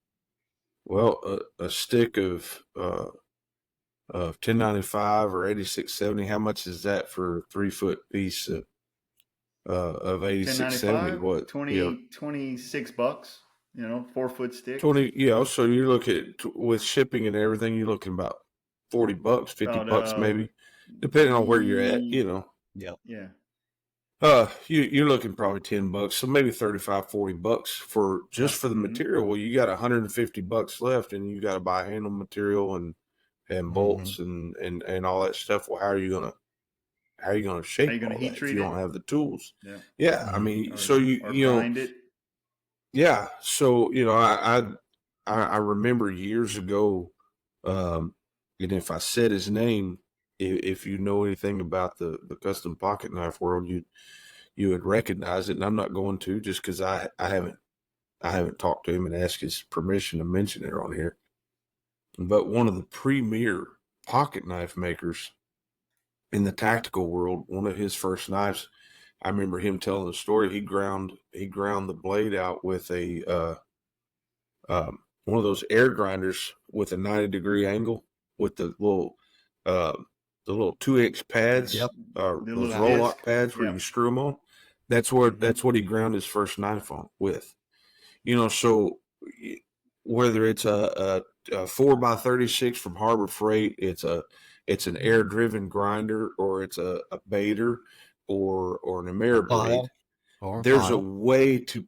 Well, a stick of 1095 or 8670. How much is that for a 3-foot piece of 8670? What? 26 bucks. 4-foot stick. 20. Yeah. So you look at with shipping and everything, you're looking about $40, $50 maybe, depending on where you're at. Yeah. Yeah. You're looking probably $10, so maybe $35-$40 for the material. Well, you got $150 left, and you got to buy handle material and bolts and all that stuff. Well, how are you gonna shape? How are you gonna heat treat if you don't have the tools? Yeah. I mean, so grind it. Yeah. So I remember years ago, and if I said his name, if you know anything about the custom pocket knife world, you would recognize it. And I'm not going to, just because I haven't talked to him and asked his permission to mention it on here. But one of the premier pocket knife makers in the tactical world, one of his first knives, I remember him telling the story. He ground the blade out with a one of those air grinders with a 90-degree angle with the little 2-inch pads, those roll-lock pads where you screw them on. That's what he ground his first knife on with. So whether it's a 4x36 from Harbor Freight, it's an air-driven grinder, or it's a Bader or an Ameriblade. There's a way to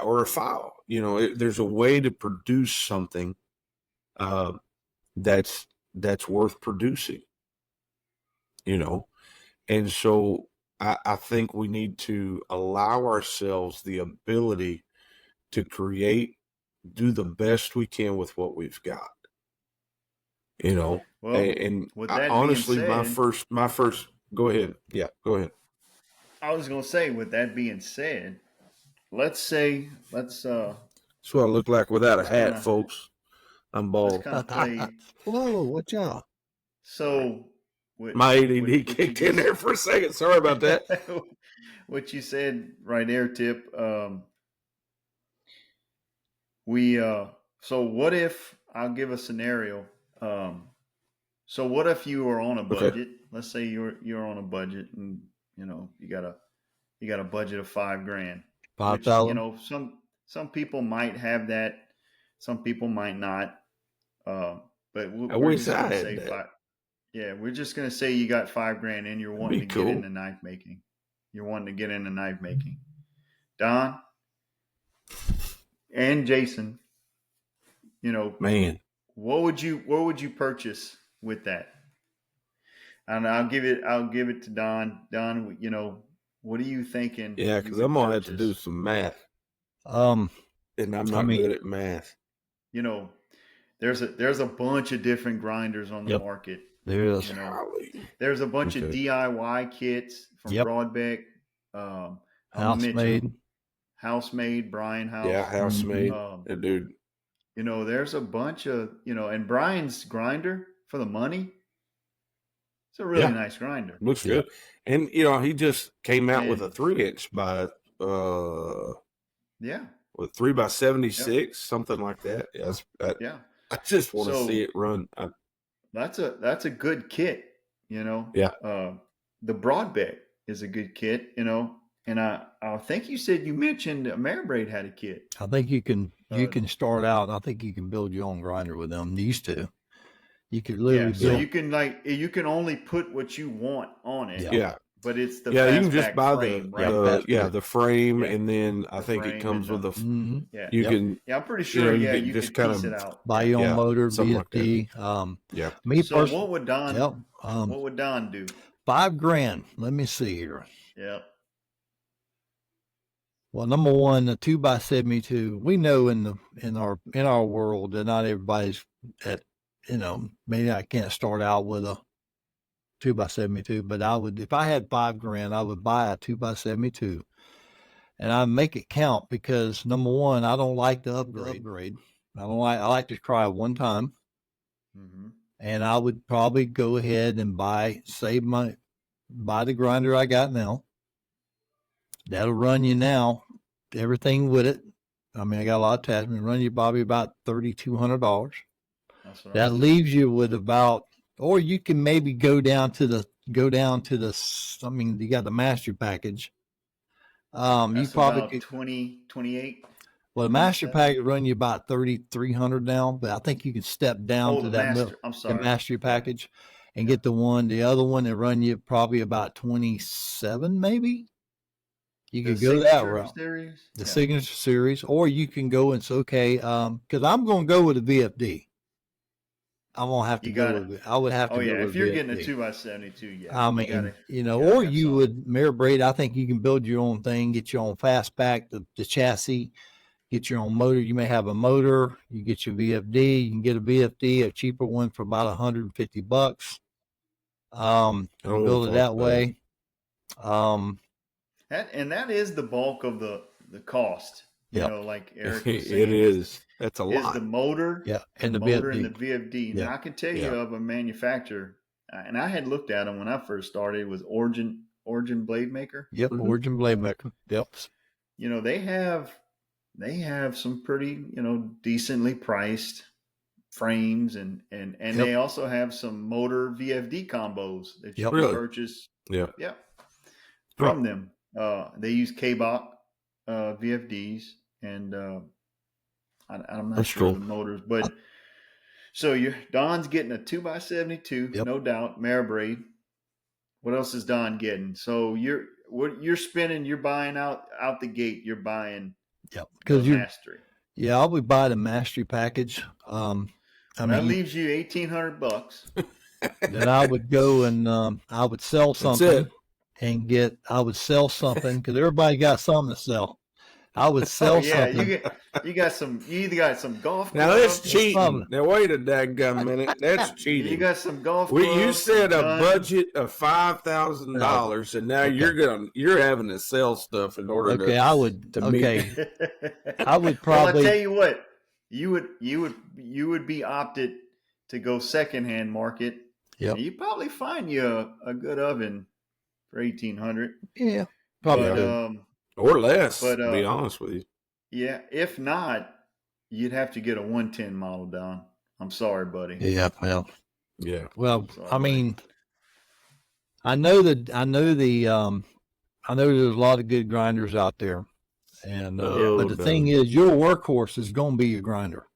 or a file. There's a way to produce something that's worth producing. And so I think we need to allow ourselves the ability to do the best we can with what we've got. Well, and with that honestly, being said, my first, go ahead. Yeah, go ahead. I was gonna say, with that being said, let's That's what I look like without a let's kind hat, of folks. I'm bald. play. Whoa, watch out. So what My what ADD what you kicked in just there for a second. Sorry about that. what you said right there, Tip. We so what if I'll give a scenario. So what if you are on a Okay. budget? Let's say you're on a budget, and you got a budget of $5,000, which 5,000. some people might have that, some people might not. But I we're wish just I gonna had say that. five. Yeah, we're just gonna say you got $5,000 and you're That'd wanting be to get cool. into knife making. You're wanting to get into knife making. Don and Jason, Man. what would you purchase with that? And I'll give it to Don. Don, what are you thinking Yeah, you because would I'm going to have to do purchase? some math. Um, And I'm I not mean, good at math. You know, there's a bunch of different grinders on the yep, market. there is. You know, Golly. there's a bunch of Okay. DIY kits from Yep, Broadbeck, um, house Mitchell, made. House Made, Brian Yeah, House. house made. Um, Dude. there's a bunch of and Brian's grinder for the money. It's a really Yeah. nice grinder. Looks Yeah. good. And, he just came out with a And 3-inch by yeah, with 3x76, something like that. Yeah, yeah. I just want to So see it run. that's a good kit. Yeah. The Broadbeck is a good kit. And I think you said you mentioned Ameribraid had a kit. I think you can Uh, start out. I think you can build your own grinder with them. These two, you could yeah, literally so build. you can only put what you want on it. Yeah. Yeah. But it's the Yeah, you can just fastback buy frame, Yeah, right? the frame, Yeah, and then I the think it frame comes and with Mm-hmm. yeah, you Yep. can, yeah. I'm pretty sure. you Yeah, can you just could kind piece it of, out. Buy Yeah. your own yeah, motor, something like that. VFD. Yeah. Me So personally, what would Don? yep. What would Don do? $5,000. Let me see here. Yeah. Well, number one, the 2x72. We know in our world that not everybody's at maybe I can't start out with a 2x72, but I would, if I had $5,000, I would buy a 2x72, and I make it count because number one, I don't like the upgrade. I like to try one time, Mm-hmm. and I would probably go ahead and buy the grinder I got now. That'll run you now everything with it. I mean, I got a lot of attachments. Run you probably about $3,200. That's what That I'm leaves you with about, or you can maybe go down to the. I mean, you got the master package. You That's probably about could. 20, 28. Well, the master package run you about 3,300 now, but I think you can step down Oh, to the that master. I'm the sorry. master Yeah. package, and Yeah. get the other one that run you probably about 27, maybe. You The could go that signature route. series. The Yeah. signature series, or you can go and say, okay, because I'm going to go with a VFD. I'm gonna have to You go got it. with it. I would have to Oh go yeah, with if you're getting a VFD. 2x72, yeah. I You mean, gotta or have you something. would Braid. I think you can build your own thing, get your own fastback, the chassis, get your own motor. You may have a motor. You get your VFD. You can get a VFD, a cheaper one for about $150. Build it that way. That is the bulk of the cost. Yeah, Like Eric It was saying, is. That's a is lot. the motor, yeah, and the motor and VFD. the VFD. Yeah. Now I can tell Yeah. you of a manufacturer, and I had looked at them when I first started. It was Origin Blade Maker. Yep, Mhm. Origin Blade Maker. Yep. They have some pretty decently priced frames, and Yep. they also have some motor VFD combos that you Yep. can Really? purchase. Yeah. Yeah, from them. They use KBOC VFDs, and I'm not That's sure of cool. the motors, but so Don's getting a 2x72, Yep. no doubt, Maribraid. What else is Don getting? So you're spending, you're buying out the gate, you're buying Yep. the Because mastery. I would buy the mastery package. That leaves you $1,800. Then I would go and I would sell That's something it. and I would sell something because everybody got something to sell. I would Oh sell yeah, something. you either got some golf Now that's clubs. cheating. Now wait a dadgum minute. That's You cheating. got some golf You clubs, some said a guns. budget of $5,000, and now Okay. you're having to sell stuff in order Okay, I would. to meet. Okay, I would Well, I tell probably. you what, you would be opted to go secondhand market, Yep. and you probably find you a good oven for 1,800. Yeah. Probably But could. Or less, but to be honest with you. yeah, if not, you'd have to get a 110 model down. I'm sorry, buddy. Yeah. Well. Yeah. Well. Sorry, I buddy. mean, I know that. I know the. I know there's a lot of good grinders out there, and but the thing is, your workhorse is going to be your grinder.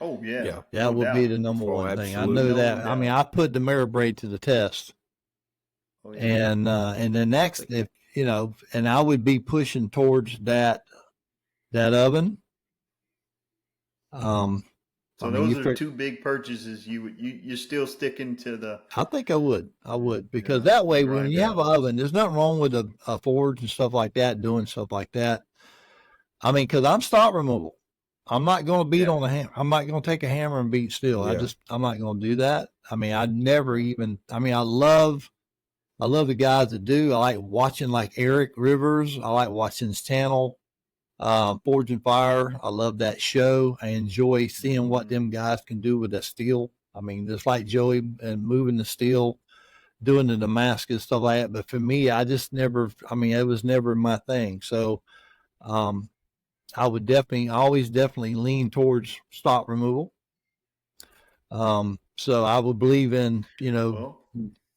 Oh yeah, Yeah. That no would doubt. be the number Oh, one thing. I absolutely. know No that. I mean, I put the mirror braid to the test, Oh, yeah. and the next, if and I would be pushing towards that oven. So I mean, those are two big purchases. You're still sticking to the I think I would. Because Yeah, that way, when grind you have an ovens. oven, there's nothing wrong with a forge and stuff like that, doing stuff like that. I mean, because I'm stock removal. I'm not going to beat Yeah. on a hammer. I'm not going to take a hammer and beat steel. Yeah. I'm not going to do that. I mean, I never even, I mean, I love the guys that do. I like watching like Eric Rivers. I like watching his channel, Forge and Fire. I love that show. I enjoy seeing what them guys can do with that steel. I mean, just like Joey and moving the steel, doing the Damascus, stuff like that. But for me, I just never, I mean, it was never my thing. So, I would always definitely lean towards stock removal. So I would believe in, Well,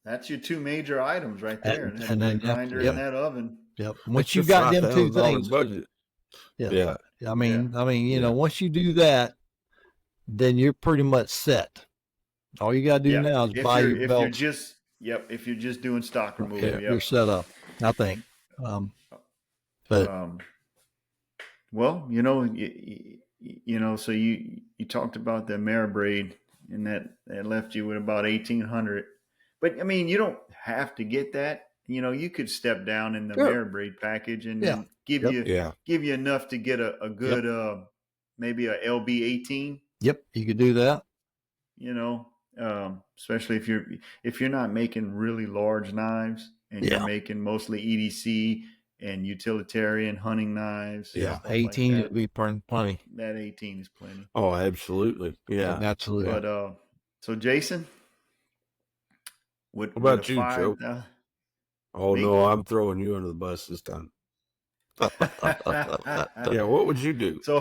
that's your two major items right there, and then grinder yep, and that oven. yep. That's Once your you got them two $5,000 things, budget. yeah. I mean, Yeah. once you do that, then you're pretty much set. All you got to do now is buy your belts. If you're just doing stock removal, You're set up, I think. But well, so you talked about the mirror braid, and that left you with about 1,800. But I mean, you don't have to get that. You could step down in the mirror braid package and then give you enough to get a good maybe a LB 18. Yep, you could do that. Especially if you're not making really large knives and you're making mostly EDC and utilitarian hunting knives. Yeah, 18 like would be plenty. That 18 is plenty. Oh, absolutely. Yeah, absolutely. But so Jason, what about you, Joe? Oh me? no, I'm throwing you under the bus this time. Yeah, what would you do? So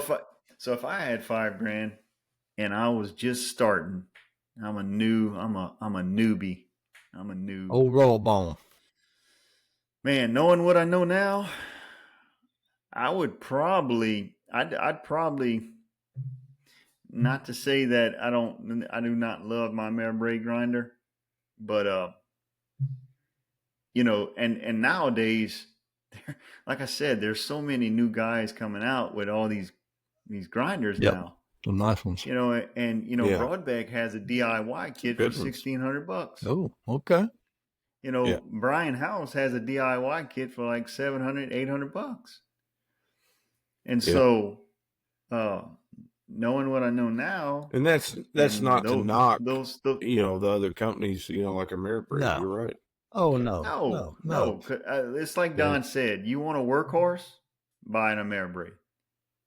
if I had $5,000 and I was just starting, I'm a newbie. I'm a noob. Old roll bone. Man, knowing what I know now, I would probably, I'd probably, not to say that I do not love my mirror braid grinder, but and nowadays, like I said, there's so many new guys coming out with all these grinders now. Some nice ones. Broadback has a DIY kit for $1,600. Oh, okay. Brian House has a DIY kit for like $700, $800. And so, knowing what I know now, and that's not to knock those the other companies, like America. No. You're right. Oh no. It's like Don said. You want a workhorse? Buy an Ameribraid.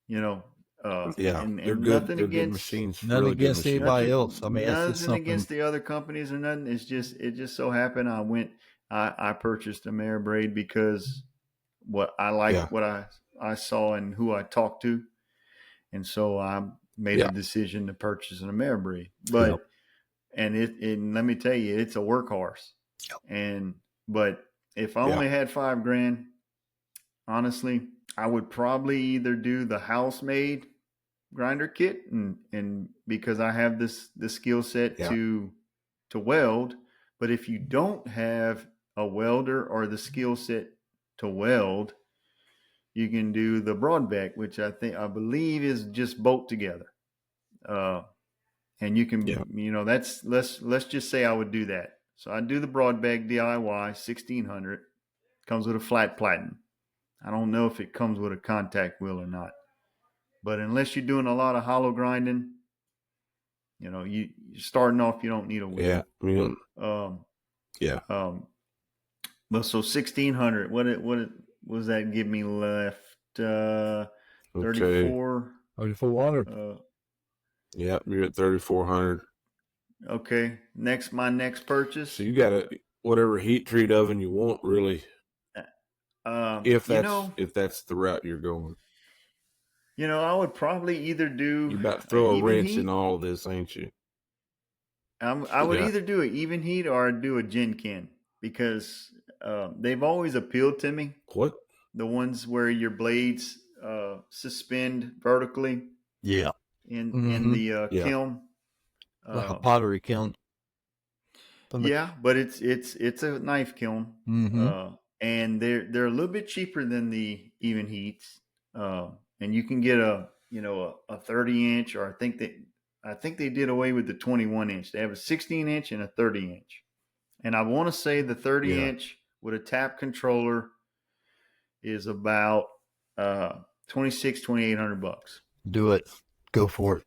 And they're good. Nothing they're against good machines. Nothing really against anybody else. I mean, nothing against the other companies or nothing. It just so happened I purchased a Ameribraid because what I liked, what I saw and who I talked to, and so I made a decision to purchase an Ameribraid. But and let me tell you, it's a workhorse. But if I only had $5,000, honestly, I would probably either do the house made grinder kit and because I have the skill set to weld. But if you don't have a welder or the skill set to weld, you can do the broadback, which I believe is just bolt together. And you can, that's let's just say I would do that. So I do the broadback DIY 1,600, comes with a flat platen. I don't know if it comes with a contact wheel or not. But unless you're doing a lot of hollow grinding, you're starting off, you don't need a Yeah. wheel. Yeah. But so 1600, what was that give me left? 34. 3,400. Yeah, you're at 3,400. Okay. My next purchase. So you got whatever heat treat oven you want, really. If that's the route you're going. I would probably either do You about to throw a wrench heat. in all of this, ain't you? I would either do an even heat or I'd do a Jinkin because they've always appealed to me. What? The ones where your blades suspend vertically. Yeah. In the kiln. Like a pottery kiln. Yeah, but it's a knife kiln. Mm-hmm. And they're a little bit cheaper than the even heats. And you can get a 30-inch, or I think they did away with the 21-inch. They have a 16-inch and a 30-inch. And I want to say the 30-inch with a tap controller is about $2,800. Do it. Go for it.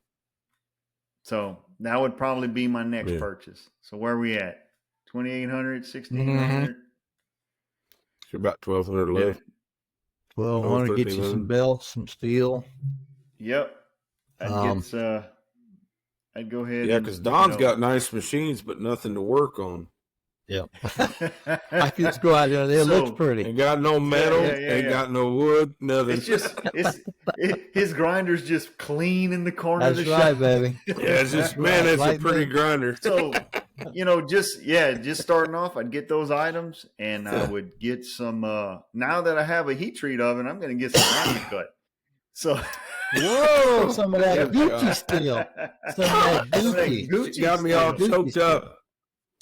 So that would probably be my next purchase. So where are we at? 2,800, 1,600. You're about 1,200 left. 1,200. Get you some belts, some steel. Yep. I'd go ahead. Yeah, because Don's got nice machines, but nothing to work on. Yeah. I can just go out there. It looks pretty. Ain't got no metal. Ain't got no wood. Nothing. It's just his grinder's just clean in the corner of the shop. That's right, baby. Yeah, it's just it's a pretty grinder. So just starting off, I'd get those items, and I would get some. Now that I have a heat treat oven, I'm going to get some cut. So. Whoa! Some of that Gucci steel. Some of that Gucci. Got me all choked up.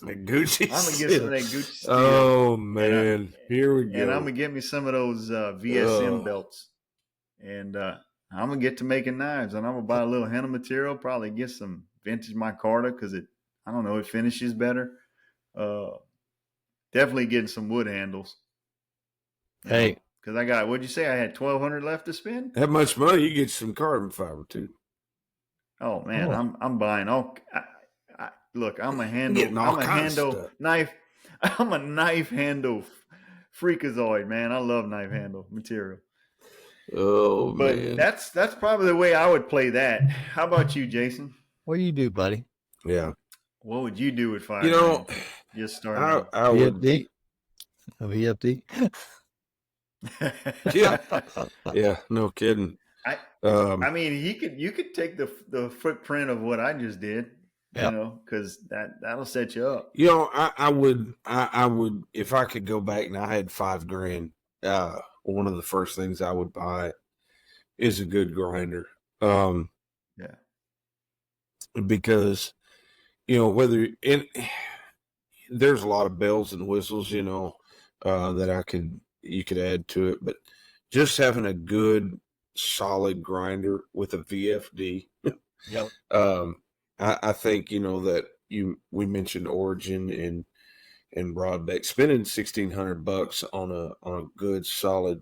Gucci. I'm gonna get some of that Gucci steel. Oh man, here we go. And I'm gonna get me some of those VSM belts, and I'm gonna get to making knives. And I'm gonna buy a little henna material. Probably get some vintage micarta because it finishes better. Definitely getting some wood handles. Hey, because I got, what'd you say? I had 1,200 left to spend. That much money, you get some carbon fiber too. Oh man, I'm buying all. Look, I'm a knife. I'm a knife handle freakazoid, man. I love knife handle material. Oh, but man. That's probably the way I would play that. How about you, Jason? What do you do, buddy? Yeah. What would you do with fire? Just start. I would. VFD. Yeah. No kidding. I mean, you could take the footprint of what I just did. Yep. Because that'll set you up. I would if I could go back and I had $5,000. One of the first things I would buy is a good grinder. Yeah. Because there's a lot of bells and whistles, that you could add to it, but just having a good solid grinder with a VFD. Yep. I think that we mentioned Origin and Broadbeck. Spending $1,600 on a good solid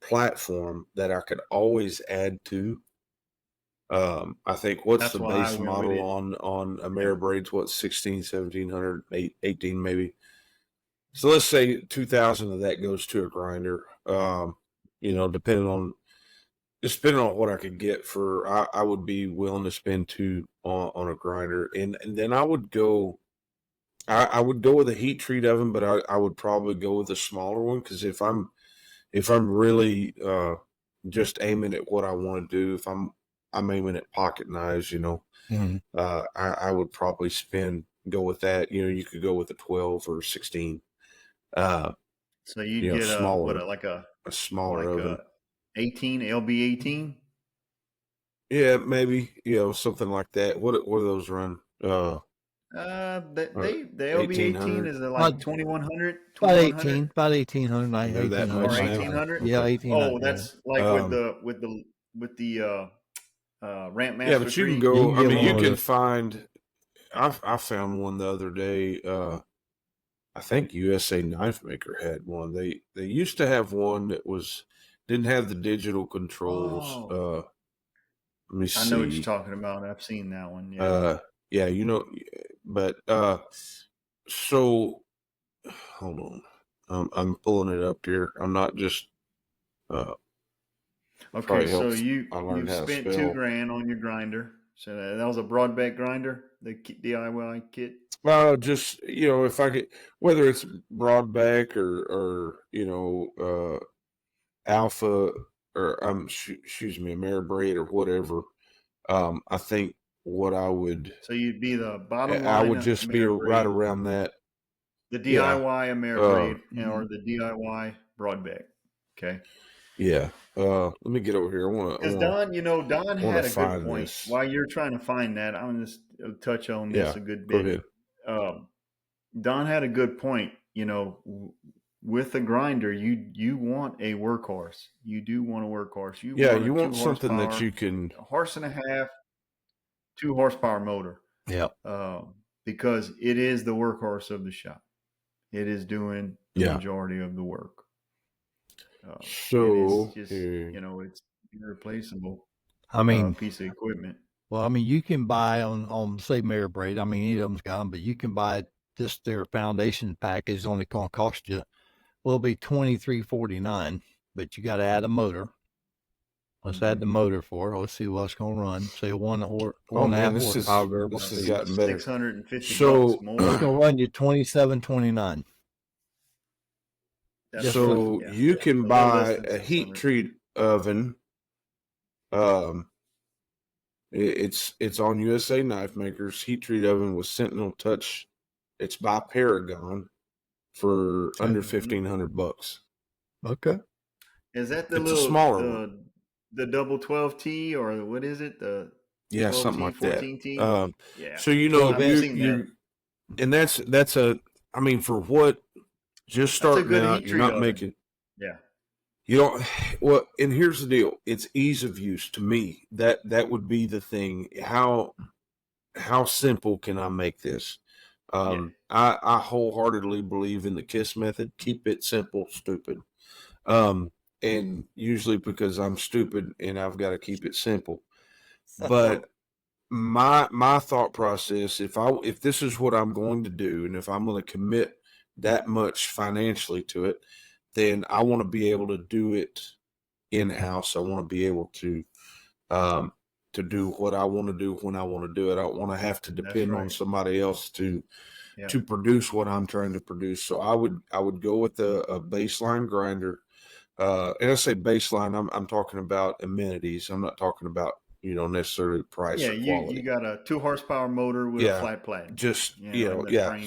platform that I could always add to. I think what's the base model on Ameribraid's? What, 1,600, 1,700, 18 maybe. So let's say 2,000 of that goes to a grinder. Depending on what I could get for, I would be willing to spend $2,000 on a grinder, and then I would go with a heat treat oven, but I would probably go with a smaller one because if I'm really just aiming at what I want to do, if I'm aiming at pocket knives, mm-hmm. I would probably go with that. You could go with a 12 or 16. So you get smaller, a smaller oven. 18 LB 18. Yeah, maybe something like that. What do those run? The LB 18 is like 2,100. About 18, about 1,800. Or 1,800. Yeah, 1,800. Oh, that's like with the Ramp Master. Yeah, but you 3. can go. You can find. I found one the other day. I think USA Knife Maker had one. They used to have one that didn't have the digital controls. Oh, Let me I know what you're see. talking about. I've seen that one. Yeah. Yeah, but so hold on. I'm pulling it up here. I'm not just uh Okay, probably so helps you I learned you've how to spent two spell. grand on your grinder. So that was a broadback grinder, the DIY kit. Just if I could, whether it's broadback or alpha or excuse me, Ameribraid or whatever. I think what So you'd be the bottom I line would just be right Ameribraid, around that. the Yeah. DIY Uh, Ameribraid, or the DIY broadback. Okay. yeah. Let me get over here. Because Don, Don want to had a good find point. this. While you're trying to find that, I'm going to touch on this Yeah. a good Go bit. ahead. Don had a good point. With the grinder, you want a workhorse. You do want a workhorse. You Yeah, want a you want two something that horsepower, you can. a horse and a half, 2 horsepower motor. Yeah. Because it is the workhorse of the shop. It is doing the Yeah. majority of the work. And it's So just, here. it's irreplaceable I mean, piece of equipment. well, I mean, you can buy on say Braid. I mean, any of them's got them, but you can buy just their foundation package. It's only going to cost you, well, it'll be $23.49, but you got to add a motor. Let's add the motor for it. Let's see what it's going to run. Say one Oh and a man, half horsepower. this has gotten better. $650 So more. It's going to run you $27.29. So you can buy a heat treat oven. It's on USA Knife Makers. Heat treat oven with Sentinel Touch. It's by Paragon for under $1,500. Okay. Is that the It's a smaller the one. the double 12T, or what is it? The Yeah, 12T, something like 14T? that. Yeah. So I've seen that. and that's a. I mean, for what? Just That's a starting good out, heat you're treat not oven. making. Yeah. You don't. Well, and here's the deal. It's ease of use to me. That would be the thing. How simple can I make this? I wholeheartedly believe in the KISS method. Keep it simple, stupid. And usually because I'm stupid and I've got to keep it simple. But my thought process, if this is what I'm going to do, and if I'm going to commit that much financially to it, then I want to be able to do it in house. I want to be able to do what I want to do when I want to do it. I don't want to have to depend on somebody else to produce what I'm trying to produce. So I would go with a baseline grinder. And I say baseline, I'm talking about amenities. I'm not talking about necessarily price or quality. You got a 2 horsepower motor with a flat plate. Just frame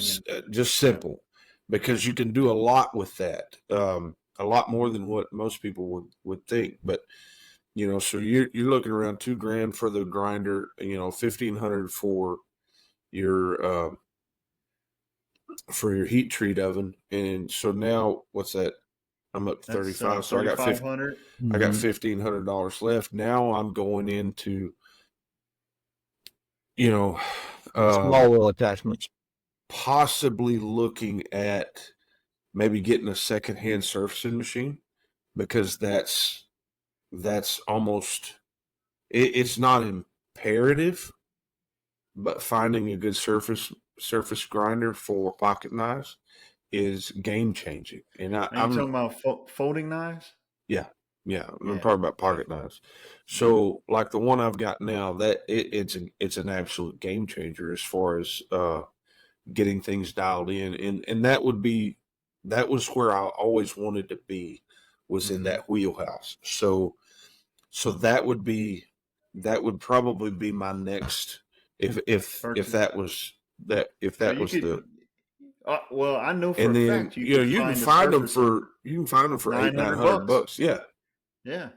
just simple, because you can do a lot with that. A lot more than what most people would think. But so you're looking around $2,000 for the grinder. $1,500 for your heat treat oven. And so now what's that? I'm up to 35. So I got $1,500 left. Now I'm going into small wheel attachments. Possibly looking at maybe getting a secondhand surfacing machine, because that's almost it's not imperative, but finding a good surface grinder for pocket knives is game changing. And I'm talking about folding knives. Yeah. I'm talking about pocket knives. So like the one I've got now, that it's an absolute game changer as far as getting things dialed in, and that was where I always wanted to be, was in that wheelhouse. So that would probably be my next, if that was the. Well, I know for and a then fact you can find them for $800-900. Yeah. Yeah.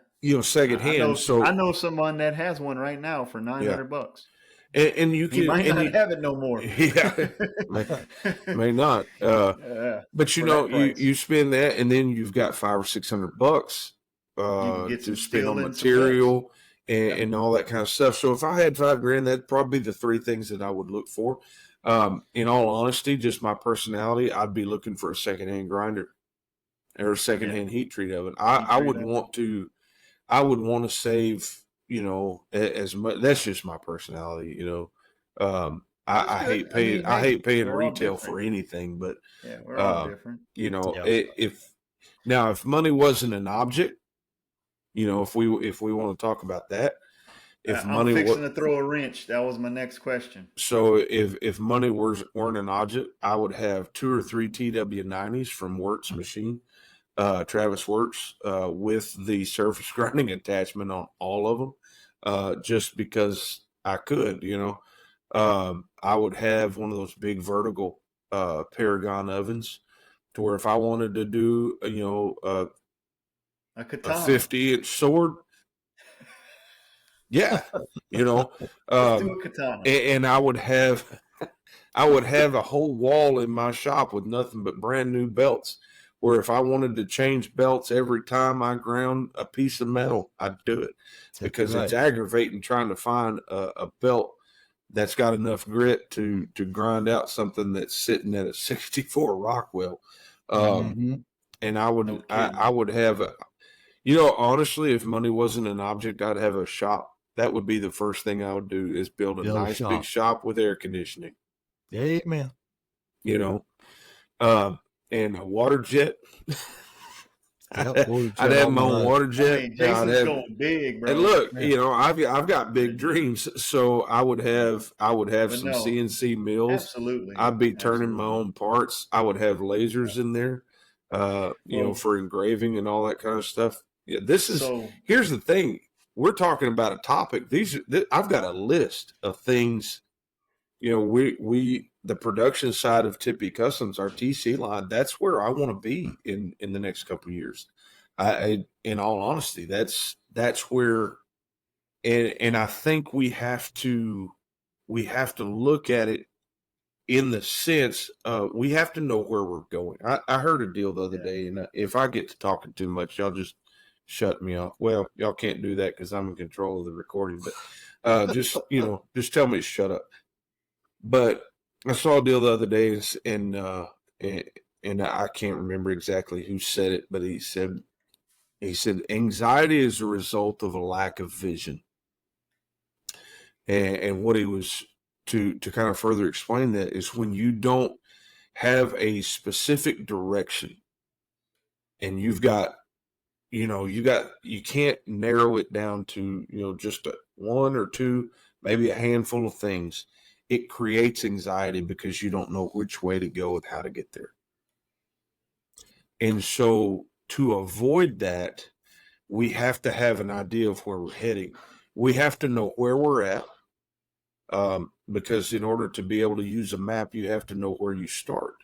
Secondhand. I know someone that has one right now for $900. And you can, he might not have it no more. Yeah, may not. But you spend that, and then you've got $500 or $600 to spend on material and all that kind of stuff. So if I had $5,000, that'd probably be the three things that I would look for. In all honesty, just my personality, I'd be looking for a secondhand grinder or a secondhand heat treat oven. I would want to. I would want to save, as much. That's just my personality, I hate paying. I hate paying retail for anything, but we're all different. if money wasn't an object, if we want to talk about that, if money I'm fixing to throw a wrench. That was my next question. So if money weren't an object, I would have 2 or 3 TW90s from Wertz Machine. Travis Wertz, with the surface grinding attachment on all of them, just because I could, I would have one of those big vertical Paragon ovens to where if I wanted to do, a 50-inch sword, yeah, let's do a katana. And I would have a whole wall in my shop with nothing but brand new belts. Where if I wanted to change belts every time I ground a piece of metal, I'd do it because it's aggravating trying to find a belt that's got enough grit to grind out something that's sitting at a 64 Rockwell. And I would have honestly, if money wasn't an object, I'd have a shop. That would be the first thing I would do is build a nice big shop with air conditioning. Amen. And a water jet. Yep, I'd have my own water jet. Jason's going big, bro. And look, I've got big dreams, so I would have some CNC mills. Absolutely. I'd be turning my own parts. I would have lasers in there, for engraving and all that kind of stuff. Yeah, here's the thing. We're talking about a topic. I've got a list of things. The production side of Tippy Customs, our TC line, that's where I want to be in the next couple of years. In all honesty, that's where, and I think we have to look at it in the sense we have to know where we're going. I heard a deal the other day, and if I get to talking too much, y'all just shut me off. Well, y'all can't do that because I'm in control of the recording, but just tell me to shut up. But I saw a deal the other day, and I can't remember exactly who said it, but he said anxiety is a result of a lack of vision. And what he was to kind of further explain that is when you don't have a specific direction, and you can't narrow it down to just one or two, maybe a handful of things. It creates anxiety because you don't know which way to go and how to get there. And so to avoid that, we have to have an idea of where we're heading. We have to know where we're at, because in order to be able to use a map, you have to know where you start.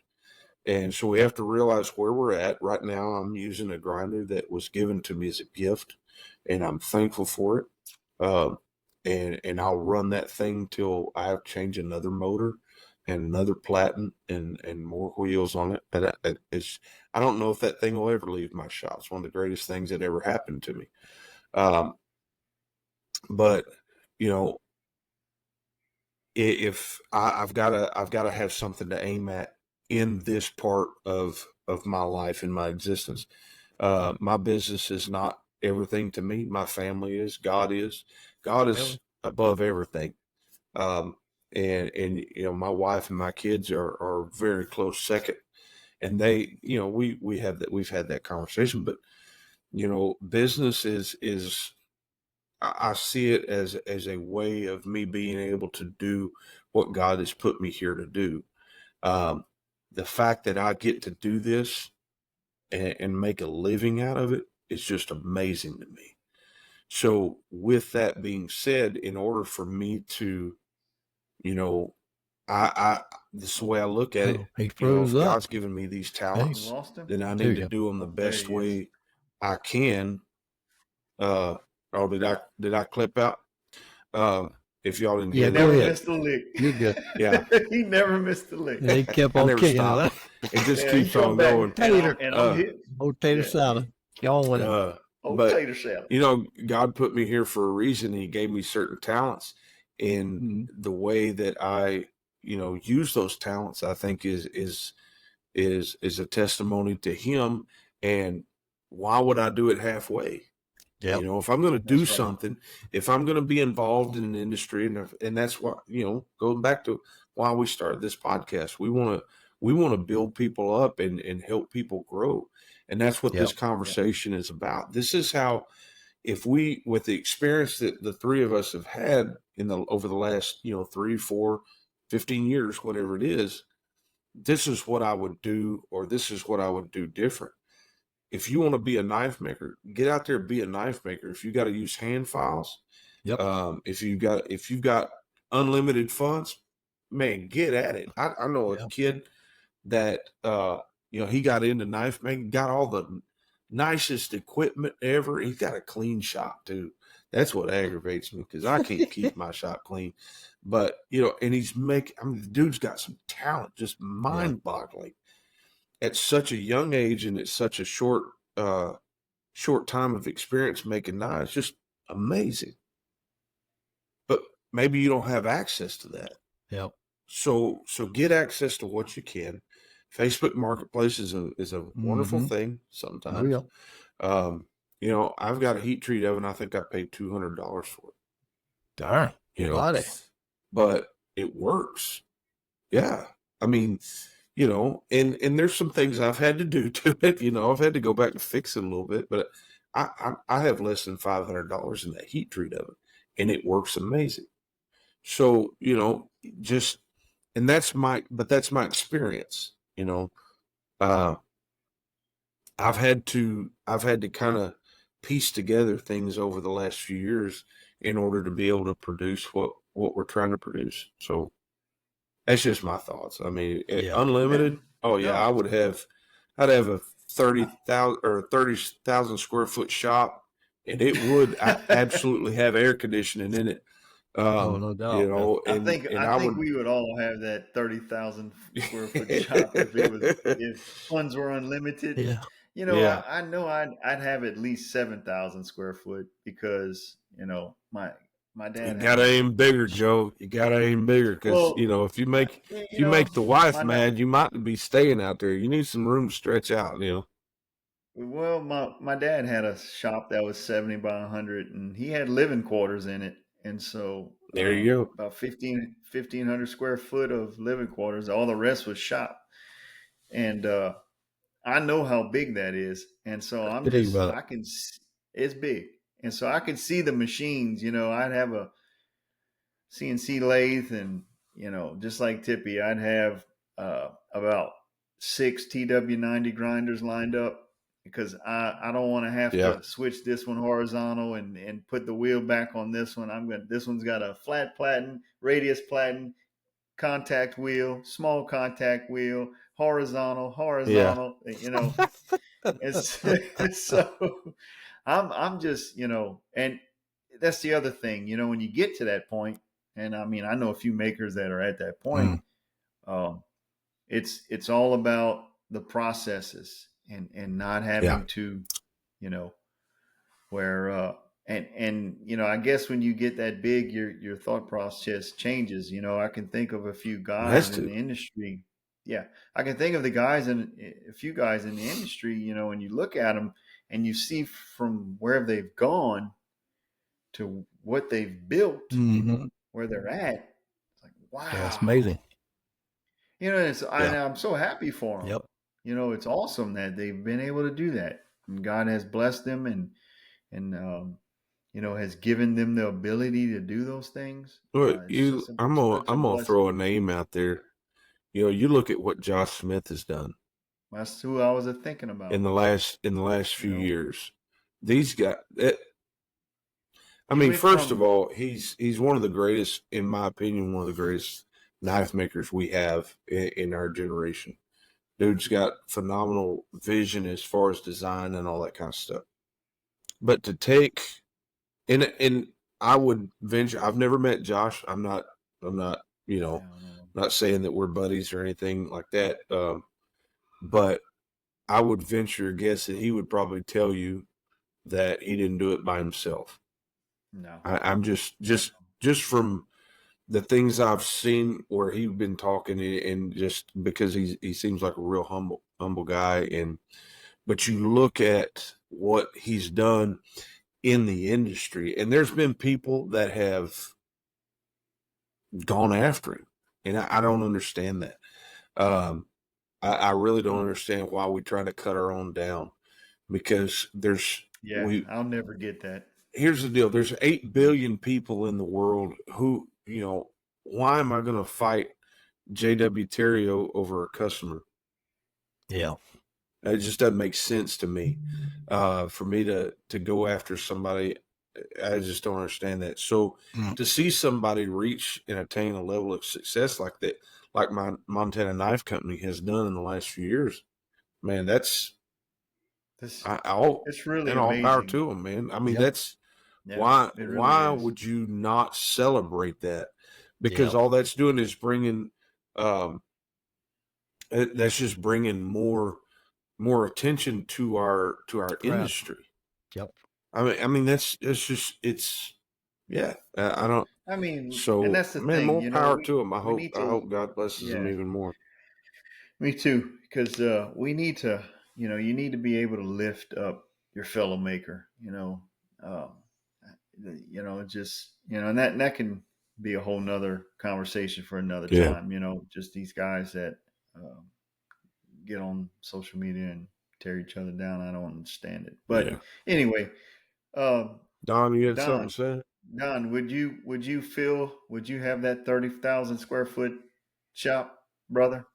And so we have to realize where we're at. Right now, I'm using a grinder that was given to me as a gift, and I'm thankful for it. And I'll run that thing till I have to change another motor and another platen and more wheels on it. But I don't know if that thing will ever leave my shop. It's one of the greatest things that ever happened to me. But if I've got to have something to aim at in this part of my life, in my existence. My business is not everything to me. My family is. God is above everything. And my wife and my kids are very close second. And they, we've had that conversation, but business is I see it as a way of me being able to do what God has put me here to do. The fact that I get to do this and make a living out of it is just amazing to me. So with that being said, in order for me to, this is the way I look at it. If God's given me these talents, then I need to do them the best way I can. Did I clip out? If y'all didn't hear that. Never missed a lick. You're good. Yeah. He never missed a lick. He kept on kicking it. It just keeps on going. Tater salad. Y'all went tater salad. God put me here for a reason. He gave me certain talents in the way that I use those talents, I think is a testimony to him. And why would I do it halfway? Yep. If I'm going to do That's right. something, if I'm going to be involved in an industry, and that's why, going back to why we started this podcast, we want to build people up and help people grow. And that's what this Yep. conversation is about. This is how, with the experience that the three of us have had over the last, 3, 4, 15 years, whatever it is, this is what I would do, or this is what I would do different. If you want to be a knife maker, get out there, be a knife maker. If you got to use hand files, Yep. if you've got unlimited funds, man, get at it. I know a kid that he got into knife making, got all the nicest equipment ever. He's got a clean shop too. That's what aggravates me, because I can't keep my shop clean. But and the dude's got some talent, just mind-boggling at such a young age, and at such a short time of experience making knives. Just amazing. But maybe you don't have access to that. Yep. So get access to what you can. Facebook Marketplace is a wonderful thing sometimes. Oh, yeah. I've got a heat treat oven. I think I paid $200 for it. Darn. But it works. Yeah. I mean, and there's some things I've had to do to it. I've had to go back and fix it a little bit, but I have less than $500 in that heat treat oven, and it works amazing. So, that's my experience. I've had to kind of piece together things over the last few years in order to be able to produce what we're trying to produce. So that's just my thoughts. I mean, unlimited. Oh yeah, I'd have a 30,000 square foot shop, and it would absolutely have air conditioning in it. No doubt. I think we would all have that 30,000 square foot shop if funds were unlimited. Yeah. I know I'd have at least 7,000 square foot, because my dad. You gotta aim bigger, Joe. You gotta aim bigger, because if you make the wife mad, you might be staying out there. You need some room to stretch out. Well, my dad had a shop that was 70 by 100, and he had living quarters in it. And so there you go. About 1,500 square foot of living quarters. All the rest was shop. And I know how big that is. And so it's big. And so I can see the machines. I'd have a CNC lathe, and, just like Tippy, I'd have about 6 TW90 grinders lined up, because I don't want to have to switch this one horizontal and put the wheel back on this one. This one's got a flat platen, radius platen, contact wheel, small contact wheel, horizontal. It's so I'm just, and that's the other thing, when you get to that point, and I mean, I know a few makers that are at that point. It's all about the processes, and not having to, where I guess when you get that big, your thought process changes. I can think of a few guys in the industry. Yeah, I can think of a few guys in the industry. When you look at them and you see from where they've gone to what they've built, where they're at, it's like, wow, that's amazing. I'm so happy for them. Yep. It's awesome that they've been able to do that, and God has blessed them, and has given them the ability to do those things. I'm gonna throw a name out there. You look at what Josh Smith has done. That's who I was thinking about in the last few years. These guys. I mean, first of all, he's one of the greatest, in my opinion, one of the greatest knife makers we have in our generation. Dude's got phenomenal vision as far as design and all that kind of stuff. But to take, and I would venture, I've never met Josh. I'm not, not saying that we're buddies or anything like that. But I would venture a guess that he would probably tell you that he didn't do it by himself. No, I'm just from the things I've seen where he's been talking, and just because he seems like a real humble guy, but you look at what he's done in the industry, and there's been people that have gone after him, and I don't understand that. I really don't understand why we try to cut our own down, because I'll never get that. here's the deal. There's 8 billion people in the world who, why am I going to fight J.W. Terrio over a customer? Yeah. It just doesn't make sense to me. For me to go after somebody, I just don't understand that. So to see somebody reach and attain a level of success like that, like my Montana Knife Company has done in the last few years, man, that's It's really and all power amazing. to them, man. I mean, Yep. that's Yeah, it really why is. would you not celebrate that? Because all that's doing is bringing, that's just bringing more attention to our industry. Yep. I mean that's just yeah. I don't. I mean, and So that's the man, thing, more power to them. I we need to. hope God blesses them Yeah, even more. me too. Because we need to, you need to be able to lift up your fellow maker. Um, just and that can be a whole nother conversation for another Yeah. time. Just these guys that um, get on social media and tear each other down. I don't understand it. But Yeah. anyway, um, Don, you had something Don, to say? Don, would you have that 30,000 square foot shop, brother?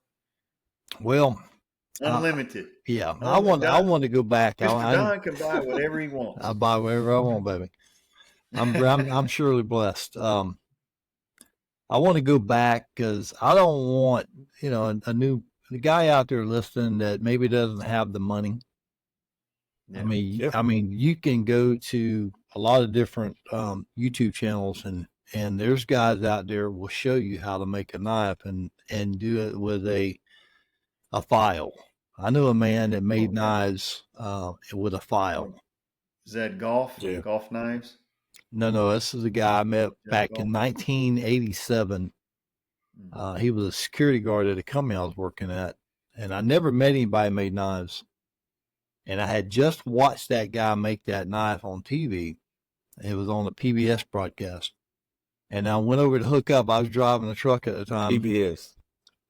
Well, Unlimited. yeah, I want to go back. Mr. Don can buy whatever he wants. I buy whatever I want, baby. I'm surely blessed. I want to go back because I don't want, a guy out there listening that maybe doesn't have the money. Yeah. I mean, you can go to a lot of different YouTube channels, and there's guys out there will show you how to make a knife and do it with a file. I know a man that made knives with a file. Is that golf? Yeah. Golf knives? No, this is a guy I met back in 1987. He was a security guard at a company I was working at, and I never met anybody who made knives. And I had just watched that guy make that knife on TV. It was on the PBS broadcast. And I went over to hook up. I was driving a truck at the time. PBS.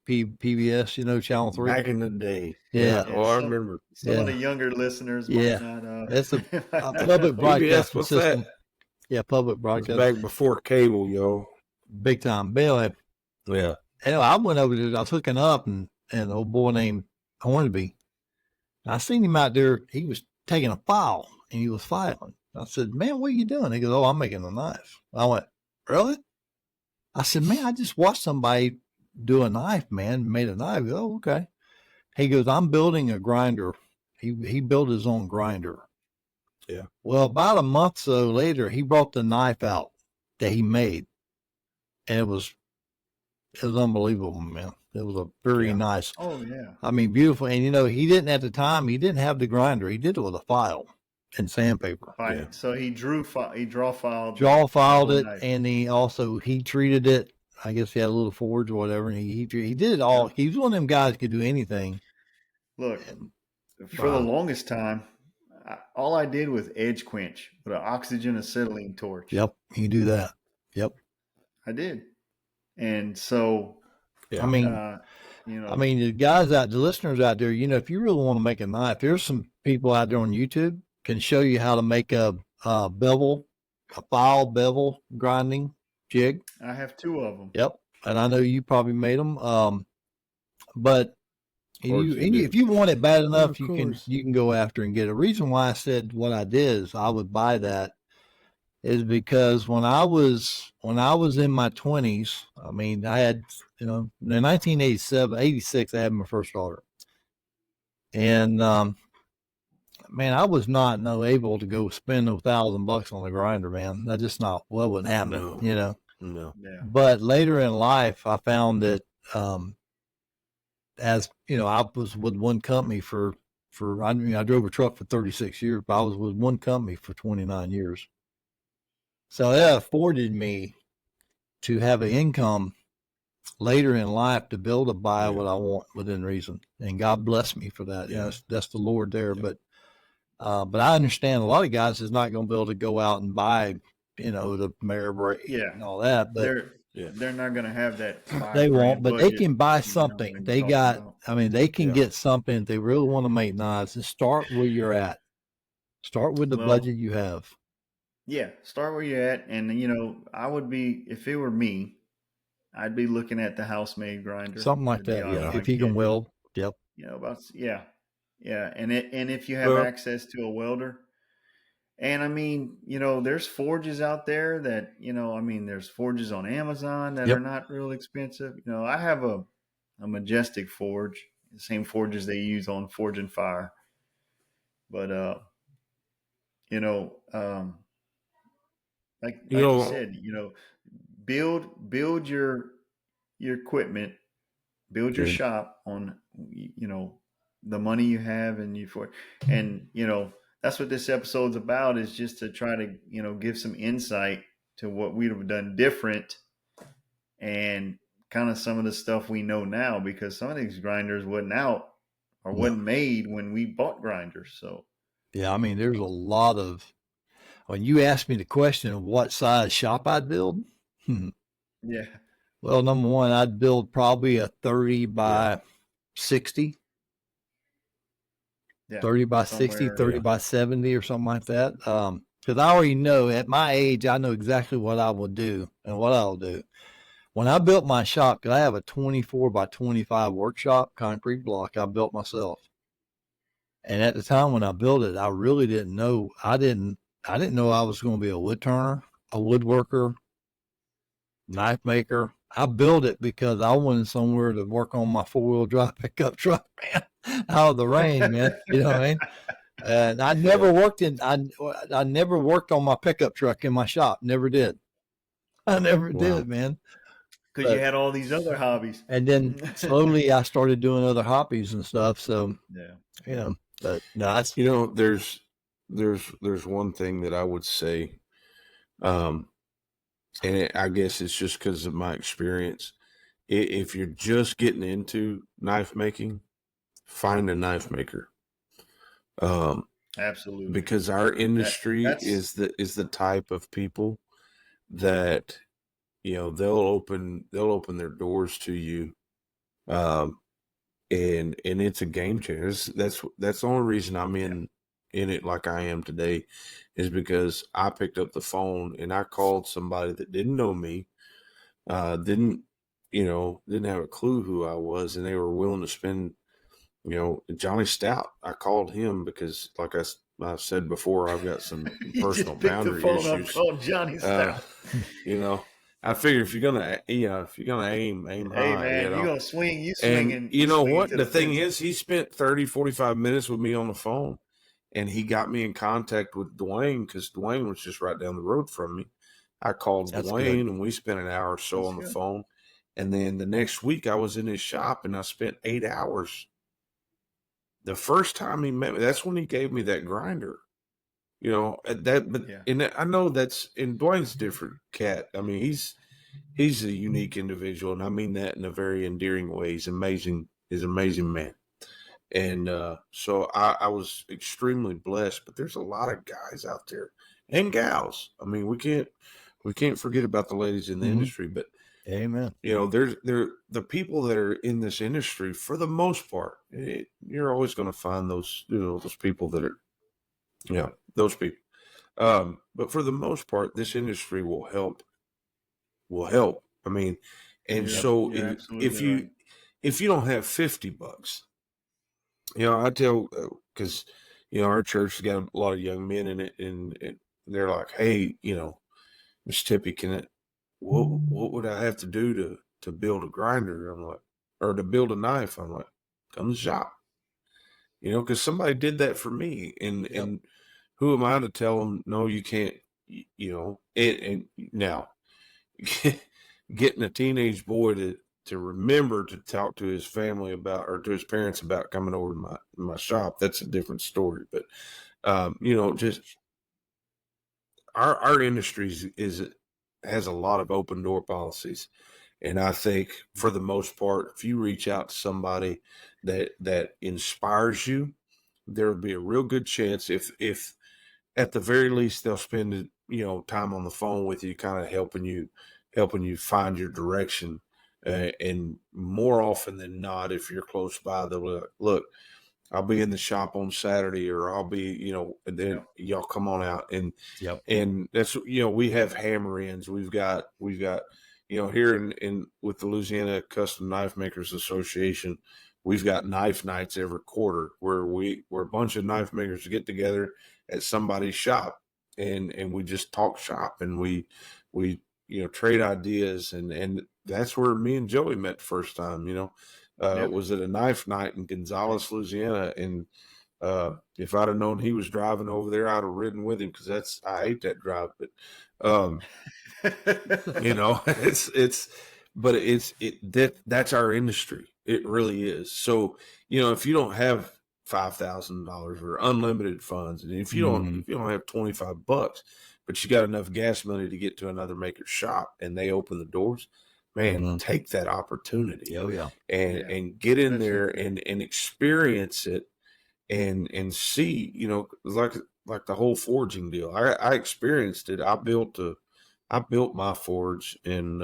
PBS, Channel 3. Back in the day. Yeah. Oh, I remember. Some of the younger listeners might not. That's a public broadcasting what's system. that? Yeah, public It's broadcast. back before cable, yo. Big time. But Yeah. anyway, I went over there. I was hooking up, and an old boy named Hornby. I seen him out there. He was taking a file, and he was filing. I said, "Man, what are you doing?" He goes, "Oh, I'm making a knife." I went, "Really?" I said, "Man, I just watched somebody do a knife, man, made a knife." Goes, "Oh, okay." He goes, "I'm building a grinder." He built his own grinder. Yeah. Well, about a month or so later, he brought the knife out that he made, and it was unbelievable, man. It was a very nice. Oh yeah. I mean, beautiful. And he didn't at the time. He didn't have the grinder. He did it with a file and sandpaper. Right. Yeah. So he draw filed it, knife. and he treated it. I guess he had a little forge or whatever, and he did it all. He was one of them guys who could do anything. Look, for the longest time, all I did was edge quench with an oxygen acetylene torch. Yep, you do that. Yep, I did, and so I mean, the the listeners out there, if you really want to make a knife, there's some people out there on YouTube can show you how to make a bevel, a file bevel grinding jig. I have 2 of them. Yep, and I know you probably made them. But if you want it bad enough, you can go after and get it. The reason why I said what I did is I would buy that is because when I was in my 20s, I mean, I had, in 1987, 86, I had my first daughter. And, man, I was not able to go spend $1,000 on a grinder, man. That's just not what would happen, No. Yeah. But later in life, I found that, as I was with one company I drove a truck for 36 years, but I was with one company for 29 years. So that afforded me to have an income later in life to be able to buy what I want within reason. And God bless me for that. Yeah. That's the Lord there. But I understand a lot of guys is not going to be able to go out and buy, the Mare Brake and all that. But they're not going to have that they won't. $5,000 But they budget, can buy you know, something. like They you're talking got. about. I mean, they can get something if they really want to make knives. And start where you're at. Start with the budget you have. Yeah, start where you're at, and I would be, if it were me, I'd be looking at the house-made grinder, Something like to be that. honest Yeah, if with you can you. weld. Yep. And if you have access to a welder, and I mean, there's forges out there that there's forges on Amazon that are not real expensive. I have a Majestic forge, the same forges they use on Forge and Fire, but like you said, build your equipment, build your shop on the money you have, and that's what this episode's about, is just to try to give some insight to what we'd have done different, and kind of some of the stuff we know now, because some of these grinders wasn't out or wasn't made when we bought grinders. So yeah, I mean, there's a lot of, when you ask me the question of what size shop I'd build, yeah. Well, number one, I'd build probably a 30 by 60. 30 by 60, 30 by 70 or something like that. Because I already know at my age, I know exactly what I will do and what I'll do. When I built my shop, because I have a 24 by 25 workshop, concrete block I built myself. And at the time when I built it, I really didn't know. I didn't know I was going to be a wood turner, a woodworker, knife maker. I built it because I wanted somewhere to work on my 4-wheel drive pickup truck, man, out of the rain, man. You know what I mean? And I never worked I never worked on my pickup truck in my shop. Never did. I never did, man. Because you had all these other hobbies. And then slowly I started doing other hobbies and stuff. So but no, there's one thing that I would say, and I guess it's just because of my experience. If you're just getting into knife making, find a knife maker. Absolutely. Because our industry is the type of people that, they'll open their doors to you. And it's a game changer. That's the only reason I'm in it like I am today, is because I picked up the phone and I called somebody that didn't know me, didn't have a clue who I was, and they were willing to spend, Johnny Stout. I called him because, like I've said before, I've got some personal boundary issues. Called Johnny Stout. I figure if you're gonna aim hey, high, man, you're gonna swing. You and swinging. you know what? The thing is, he spent 30, 45 minutes with me on the phone, and he got me in contact with Dwayne, because Dwayne was just right down the road from me. I called Dwayne, and we spent an hour or so on the phone. And then the next week, I was in his shop, and I spent 8 hours. The first time he met me, that's when he gave me that grinder. And I know and Dwayne's a different cat. I mean, he's a unique individual, and I mean that in a very endearing way. He's amazing. He's an amazing man. And so I was extremely blessed. But there's a lot of guys out there and gals. I mean, we can't forget about the ladies in the industry. But amen. There's the people that are in this industry, for the most part. You're always going to find those those people that are those people. But for the most part, this industry will help. I mean, and so if you don't have $50, I tell, because our church has got a lot of young men in it, and they're like, hey, Miss Tippy, what would I have to do to build a grinder? I'm like, or to build a knife? I'm like, come to the shop. Because somebody did that for me, and who am I to tell them, no, you can't, and now getting a teenage boy to remember to talk to his family about, or to his parents about coming over to my shop, that's a different story. But, just our industry is has a lot of open door policies. And I think for the most part, if you reach out to somebody that inspires you, there will be a real good chance if at the very least they'll spend time on the phone with you, kind of helping you find your direction. And more often than not, if you're close by, they'll be like, look, I'll be in the shop on Saturday, or I'll be, and then Yep. y'all come on out. And Yep. and that's, we have hammer ins. We've got here in with the Louisiana Custom Knife Makers Association, we've got knife nights every quarter where a bunch of knife makers get together at somebody's shop, and we just talk shop, and we trade ideas, and that's where me and Joey met the first time. Yep. Was at a knife night in Gonzales, Louisiana, and if I'd have known he was driving over there, I'd have ridden with him, because I hate that drive. But that's our industry. It really is. So if you don't have $5,000 or unlimited funds, and if you don't have $25, but you got enough gas money to get to another maker's shop and they open the doors, man, take that opportunity. Oh yeah. And get in That's there it. and experience it, and see, like the whole forging deal. I experienced it. I built my forge, and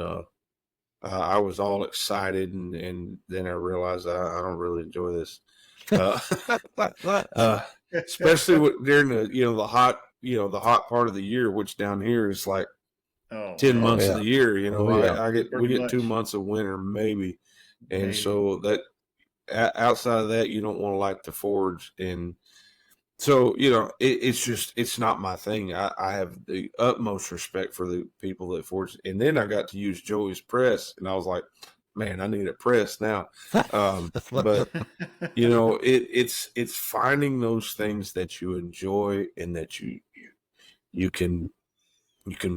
I was all excited, and then I realized I don't really enjoy this, uh, especially during the hot part of the year, which down here is like Oh 10 man. months yeah. of the year. Oh, yeah. we Pretty get much. 2 months of winter maybe, and Maybe. so that outside of that, you don't want to like the forge. And so, it's not my thing. I have the utmost respect for the people that forge. And then I got to use Joey's press, and I was like, man, I need a press now. But it's finding those things that you enjoy, and that you can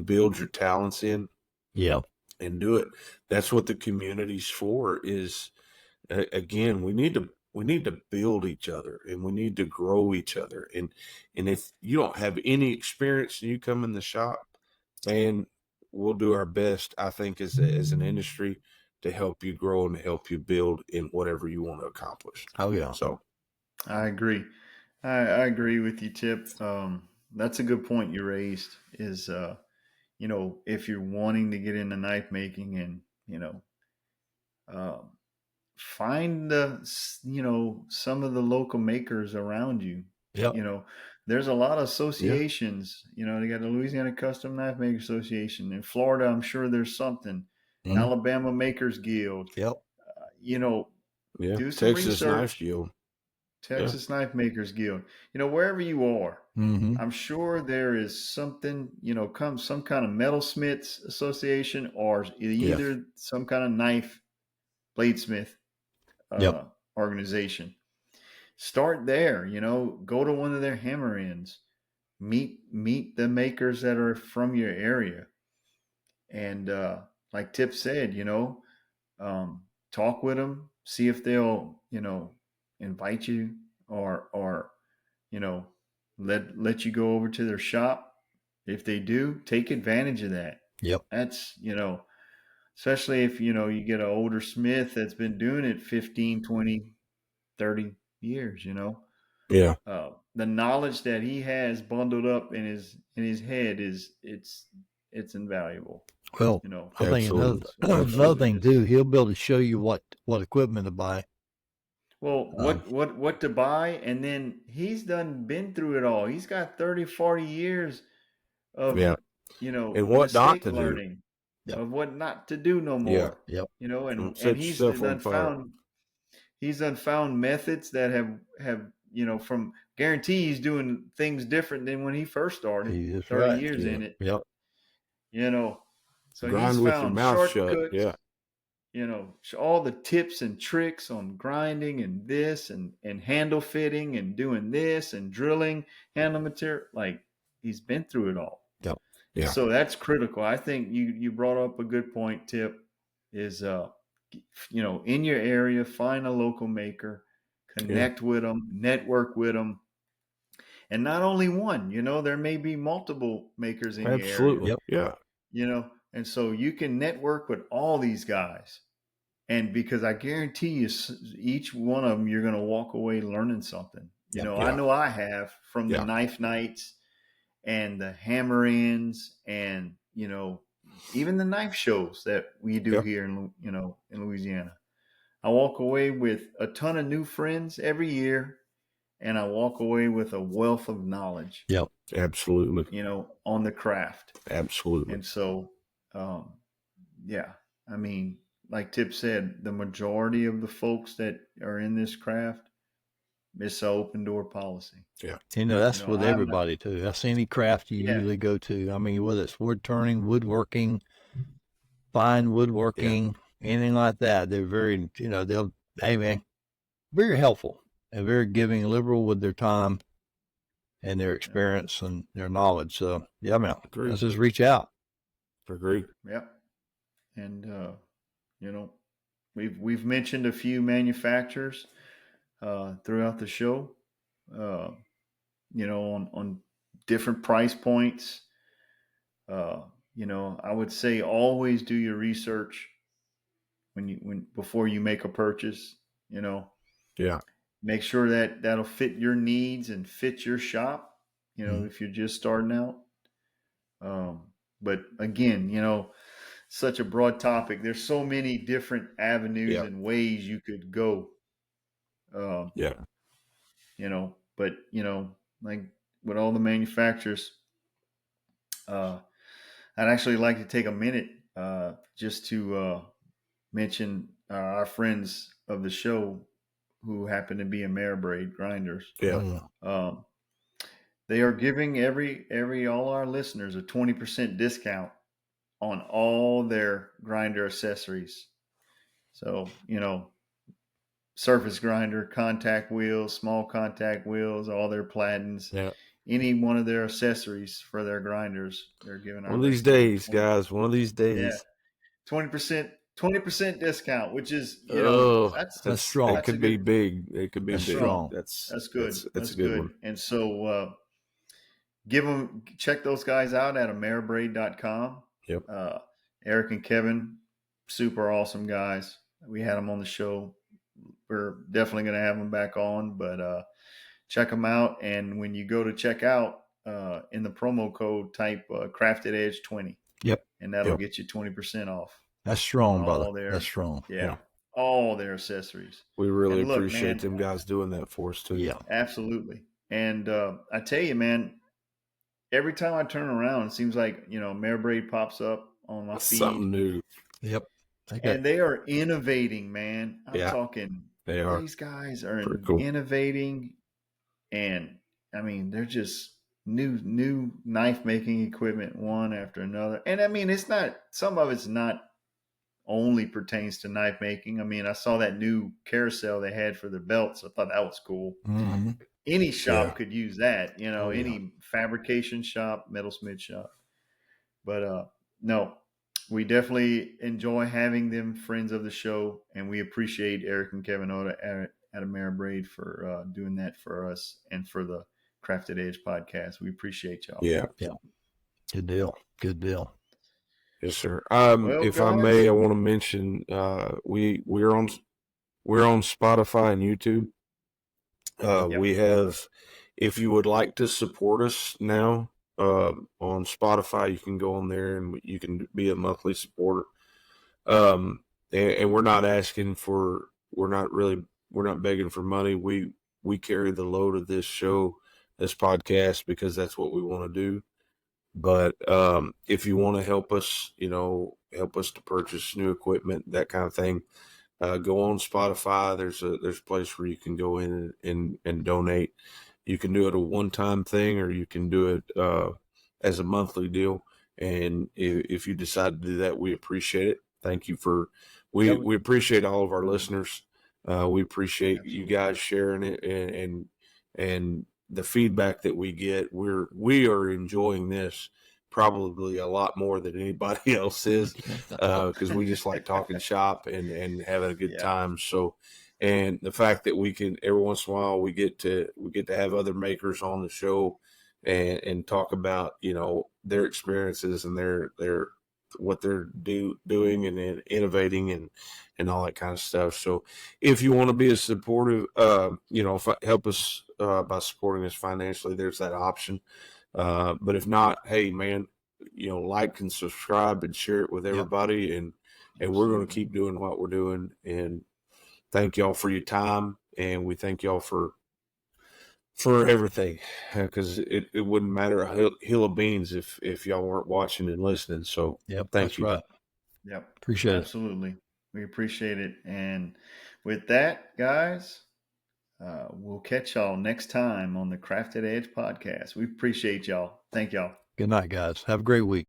build your talents in, Yeah. and do it. That's what the community's for. Is again, we need to build each other, and we need to grow each other. And if you don't have any experience and you come in the shop, man, we'll do our best, I think, as an industry, to help you grow and help you build in whatever you want to accomplish. Oh yeah. So I agree. I agree with you, Tip. That's a good point you raised. Is if you're wanting to get into knife making, and um, find some of the local makers around you. Yep. You know, there's a lot of associations. They got the Louisiana Custom Knife Maker Association. In Florida, I'm sure there's something. Alabama Makers Guild. Yep. yeah, Do some Texas Knife research. Guild. Texas Knife Makers Guild. Wherever you are, Mm-hmm. I'm sure there is something, some kind of metalsmiths association, or either some kind of knife bladesmith Yep. organization. Start there, go to one of their hammer ins, meet the makers that are from your area. And like Tip said, talk with them, see if they'll, invite you, or you know, let you go over to their shop. If they do, take advantage of that. Yep. That's, especially if, you get an older smith that's been doing it 15, 20, 30 years, Yeah. the knowledge that he has bundled up in his head it's invaluable. Well, I think Absolutely. another thing too, he'll be able to show you what equipment to buy. Well, what to buy, and then he's been through it all. He's got 30, 40 years of Yeah. And what not mistake to do. learning, Yep. of what not to do no Yeah. more. Yep. And Don't set he's yourself on done fire. found methods that have from guarantee he's doing things different than when he first started That's 30 right. years Yeah. in it. Yep. So he's Grind with your found mouth shut. shortcuts. Yeah. All the tips and tricks on grinding and this and handle fitting and doing this and drilling handle material. Like, he's been through it all. Yep. Yeah. So that's critical. I think you brought up a good point, Tip, is in your area, find a local maker, connect with them, network with them. And not only one, there may be multiple makers in your area. Absolutely. Yep. Yeah. And so you can network with all these guys. And because I guarantee you, each one of them, you're going to walk away learning something. You know, I Yeah. know I have from the Yeah. knife nights and the hammer ins and, you know, even the knife shows that we do Yeah. here in, you know, in Louisiana. I walk away with a ton of new friends every year, and I walk away with a wealth of knowledge, Yep. Absolutely. you know, on the craft. Absolutely. And so, yeah, I mean, like Tip said, the majority of the folks that are in this craft, it's an open door policy. Yeah. You know, that's You know, with I'm not, everybody too. That's any craft you yeah, usually go to. I mean, whether it's wood turning, woodworking, fine woodworking, anything like that, they're very, you know, hey man, very helpful and very giving, liberal with their time and their experience and their knowledge. So, yeah, man, Agree. let's just reach out. Agree. yeah. And, you know, we've mentioned a few manufacturers throughout the show, uh, you know, on different price points. You know, I would say always do your research when before you make a purchase. You know, Yeah. make sure that that'll fit your needs and fit your shop. You know, if you're just starting out. Um, but again, you know, such a broad topic. There's so many different avenues Yeah. and ways you could go. Um, Yeah. you know, but you know, like with all the manufacturers, uh, I'd actually like to take a minute just to mention our friends of the show who happen to be Ameribraid grinders. Yeah. Um, they are giving every all our listeners a 20% discount on all their grinder accessories. So you know, surface grinder, contact wheels, small contact wheels, all their platens, Yeah. any one of their accessories for their grinders. They're giving our One of these listeners days, 20, guys. One of these yeah, days. 20% discount, which is, you know, Oh, That's strong. it that's a could be good, big. It could be That's big. strong. strong. That's good. That's That's a good good. one. And so check those guys out at ameribraid.com. Yep. Eric and Kevin, super awesome guys. We had them on the show. We're definitely going to have them back on, but check them out. And when you go to check out, in the promo code, type Crafted Edge 20. Yep. And that'll Yep. get you 20% off That's on strong, brother. all their, That's strong. yeah, all their accessories. We really And look, appreciate man, them guys doing that for us too. Yeah. absolutely. And I tell you, man, every time I turn around, it seems like, you know, Mare Braid pops up on my feed. Something new. Yep. And they are innovating, man. I'm Yeah, talking, they are. these guys are Pretty cool. innovating. And I mean, they're just new knife making equipment one after another. And I mean, it's not, some of it's not only pertains to knife making. I mean, I saw that new carousel they had for their belts. I thought that was cool. Mm-hmm. Any shop Yeah. could use that, you know, Oh, yeah. any fabrication shop, metalsmith shop. But no, we definitely enjoy having them friends of the show, and we appreciate Eric and Kevin Oda at Ameribraid for doing that for us and for the Crafted Edge podcast. We appreciate y'all. Yeah. Yeah. Good deal. Good deal. Yes, sir. Well, If I guys, may, I want to mention we're on Spotify and YouTube. Yep. We have, if you would like to support us now on Spotify, you can go on there and you can be a monthly supporter. And we're not asking for, we're not begging for money. We carry the load of this show, this podcast, because that's what we want to do. But if you want to help us, help us to purchase new equipment, that kind of thing, go on Spotify. There's a place where you can go in and donate. You can do it a one-time thing, or you can do it as a monthly deal. And if you decide to do that, we appreciate it. Thank you we appreciate all of our listeners. We appreciate you guys sharing it and the feedback that we get. We are enjoying this probably a lot more than anybody else is, because we just like talking shop and having a good time. So, and the fact that we can every once in a while we get to have other makers on the show and talk about their experiences and their what they're doing and innovating and all that kind of stuff. So if you want to be a supportive, help us by supporting us financially, there's that option. But if not, hey man, like and subscribe and share it with everybody, and we're going to keep doing what we're doing. And thank y'all for your time, and we thank y'all for everything, because it wouldn't matter a hill of beans if y'all weren't watching and listening. So thank you. Right. Yep. Appreciate Absolutely. We appreciate it. And with that, guys, we'll catch y'all next time on the Crafted Edge podcast. We appreciate y'all. Thank y'all. Good night, guys. Have a great week.